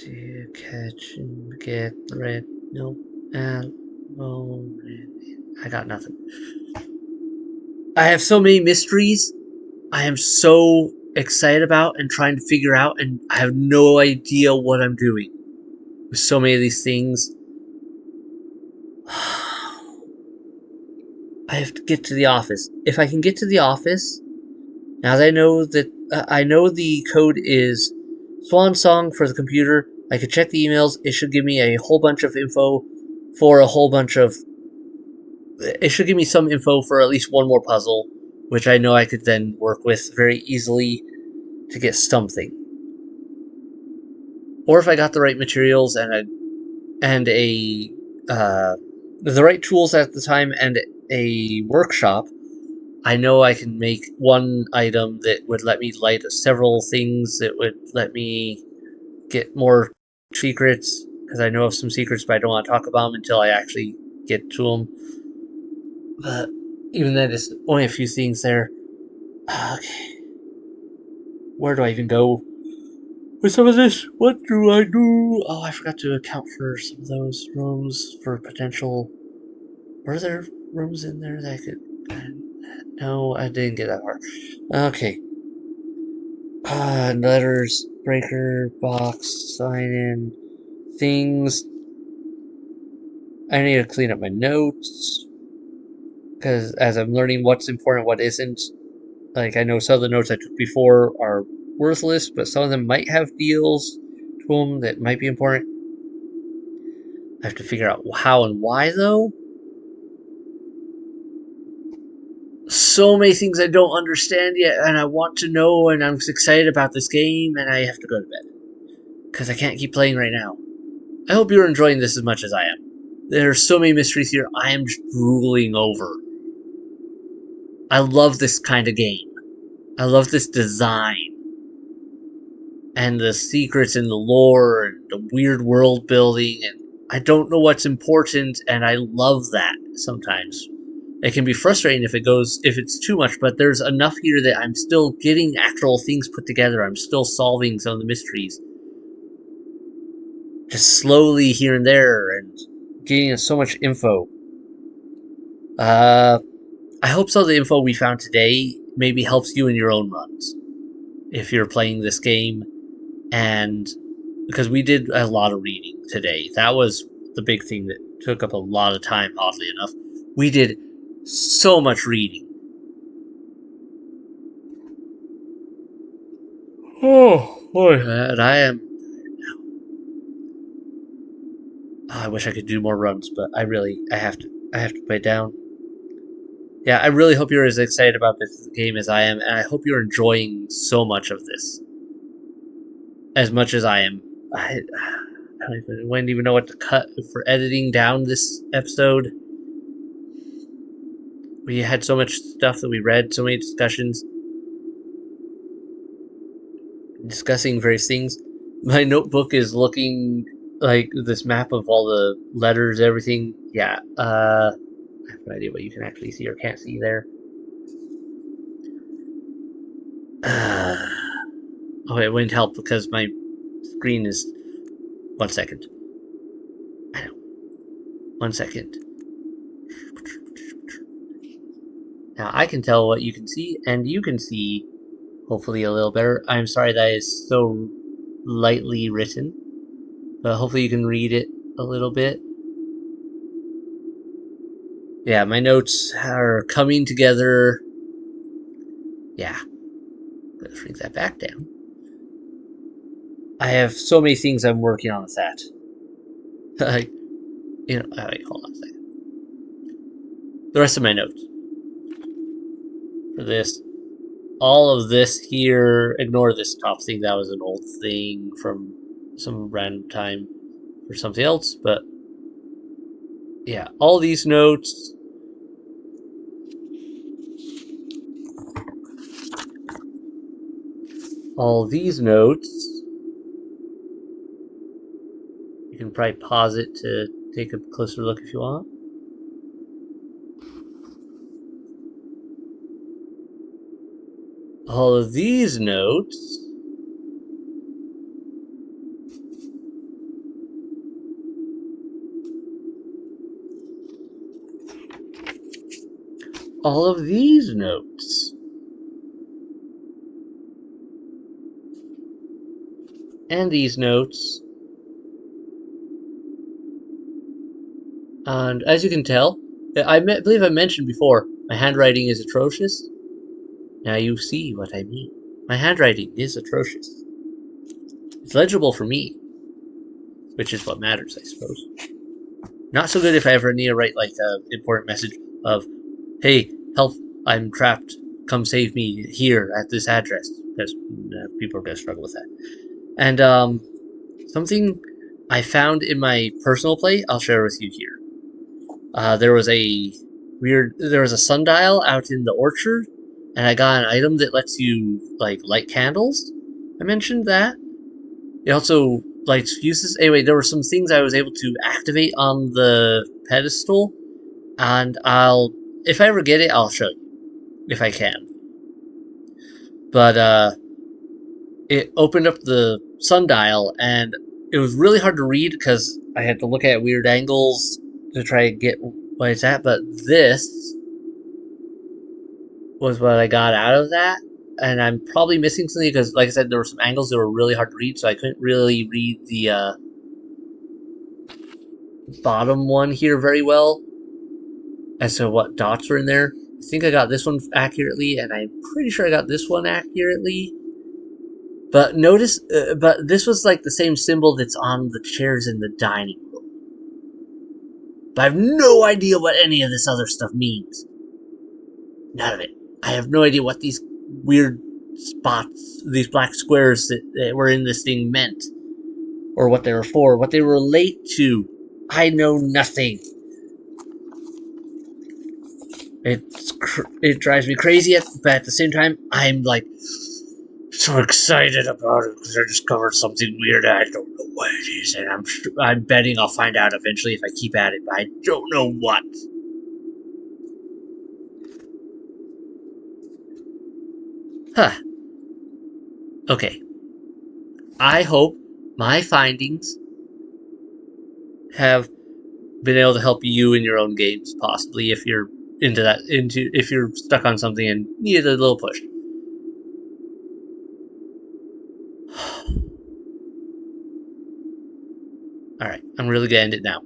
To catch and get red. Nope. I got nothing. I have so many mysteries I am so excited about and trying to figure out, and I have no idea what I'm doing with so many of these things. I have to get to the office. If I can get to the office, now that I know that I know the code is Swan Song for the computer, I could check the emails. It should give me a whole bunch of info for a whole bunch of. It should give me some info for at least one more puzzle, which I know I could then work with very easily to get something. Or if I got the right materials and a the right tools at the time and a workshop, I know I can make one item that would let me light several things that would let me get more secrets, because I know of some secrets, but I don't want to talk about them until I actually get to them. But even then, it's only a few things there. Okay, where do I even go with some of this? What do I do? Oh, I forgot to account for some of those rooms for potential. Were there rooms in there that I could... No, I didn't get that far. Okay. Letters, breaker, box, sign in, things. I need to clean up my notes. Because as I'm learning what's important, what isn't. Like, I know some of the notes I took before are worthless, but some of them might have deals to them that might be important. I have to figure out how and why, though. so many things I don't understand yet, and I want to know, and I'm excited about this game, and I have to go to bed because I can't keep playing right now. I hope you're enjoying this as much as I am. There are so many mysteries here. I am just drooling over. I love this kind of game. I love this design and the secrets and the lore and the weird world building, and I don't know what's important, and I love that sometimes. It can be frustrating if it's too much, but there's enough here that I'm still getting actual things put together. I'm still solving some of the mysteries. Just slowly here and there and getting so much info. Uh I hope some of the info we found today maybe helps you in your own runs. If you're playing this game, and because we did a lot of reading today. That was the big thing that took up a lot of time, oddly enough. We did so much reading. Oh boy, and I am. Oh, I wish I could do more runs, but I have to put it down. Yeah, I really hope you're as excited about this game as I am, and I hope you're enjoying so much of this as much as I am. I wouldn't even know what to cut for editing down this episode. We had so much stuff that we read, so many discussions, discussing various things. My notebook is looking like this map of all the letters, everything. Yeah, I have no idea what you can actually see or can't see there. Oh, it wouldn't help because my screen is. 1 second. I know. 1 second. Now I can tell what you can see, and you can see hopefully a little better. I'm sorry that is so lightly written, but hopefully you can read it a little bit. Yeah, my notes are coming together. Yeah, let's bring that back down. I have so many things I'm working on with that. Wait, hold on a second. The rest of my notes for this, all of this here, ignore this top thing. That was an old thing from some random time for something else. But yeah, all these notes. All these notes. You can probably pause it to take a closer look if you want. All of these notes. All of these notes. And these notes. And as you can tell, believe I mentioned before, my handwriting is atrocious. Now you see what I mean. My handwriting is atrocious. It's legible for me, which is what matters, I suppose. Not so good if I ever need to write like an important message of, "Hey, help! I'm trapped. Come save me here at this address," because people are gonna struggle with that. And something I found in my personal play, I'll share with you here. There was a sundial out in the orchard, and I got an item that lets you like light candles. I mentioned that. It also lights fuses. Anyway, there were some things I was able to activate on the pedestal, and if I ever get it, I'll show you if I can. But it opened up the sundial, and it was really hard to read because I had to look at weird angles to try to get what it's at. But this was what I got out of that, and I'm probably missing something because, like I said, there were some angles that were really hard to read, so I couldn't really read the bottom one here very well as to what dots were in there. I think I got this one accurately, and I'm pretty sure I got this one accurately. But but this was like the same symbol that's on the chairs in the dining room. But I have no idea what any of this other stuff means. None of it. I have no idea what these weird spots, these black squares that were in this thing meant, or what they were for, what they relate to. I know nothing. It drives me crazy, but at the same time, I'm like so excited about it because I discovered something weird. I don't know what it is, and I'm betting I'll find out eventually if I keep at it, but I don't know what. Huh. Okay. I hope my findings have been able to help you in your own games, possibly if you're into if you're stuck on something and need a little push. All right, I'm really gonna end it now.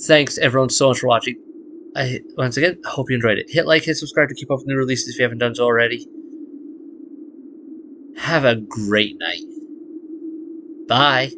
Thanks everyone so much for watching. Once again, I hope you enjoyed it. Hit like, hit subscribe to keep up with new releases if you haven't done so already. Have a great night. Bye.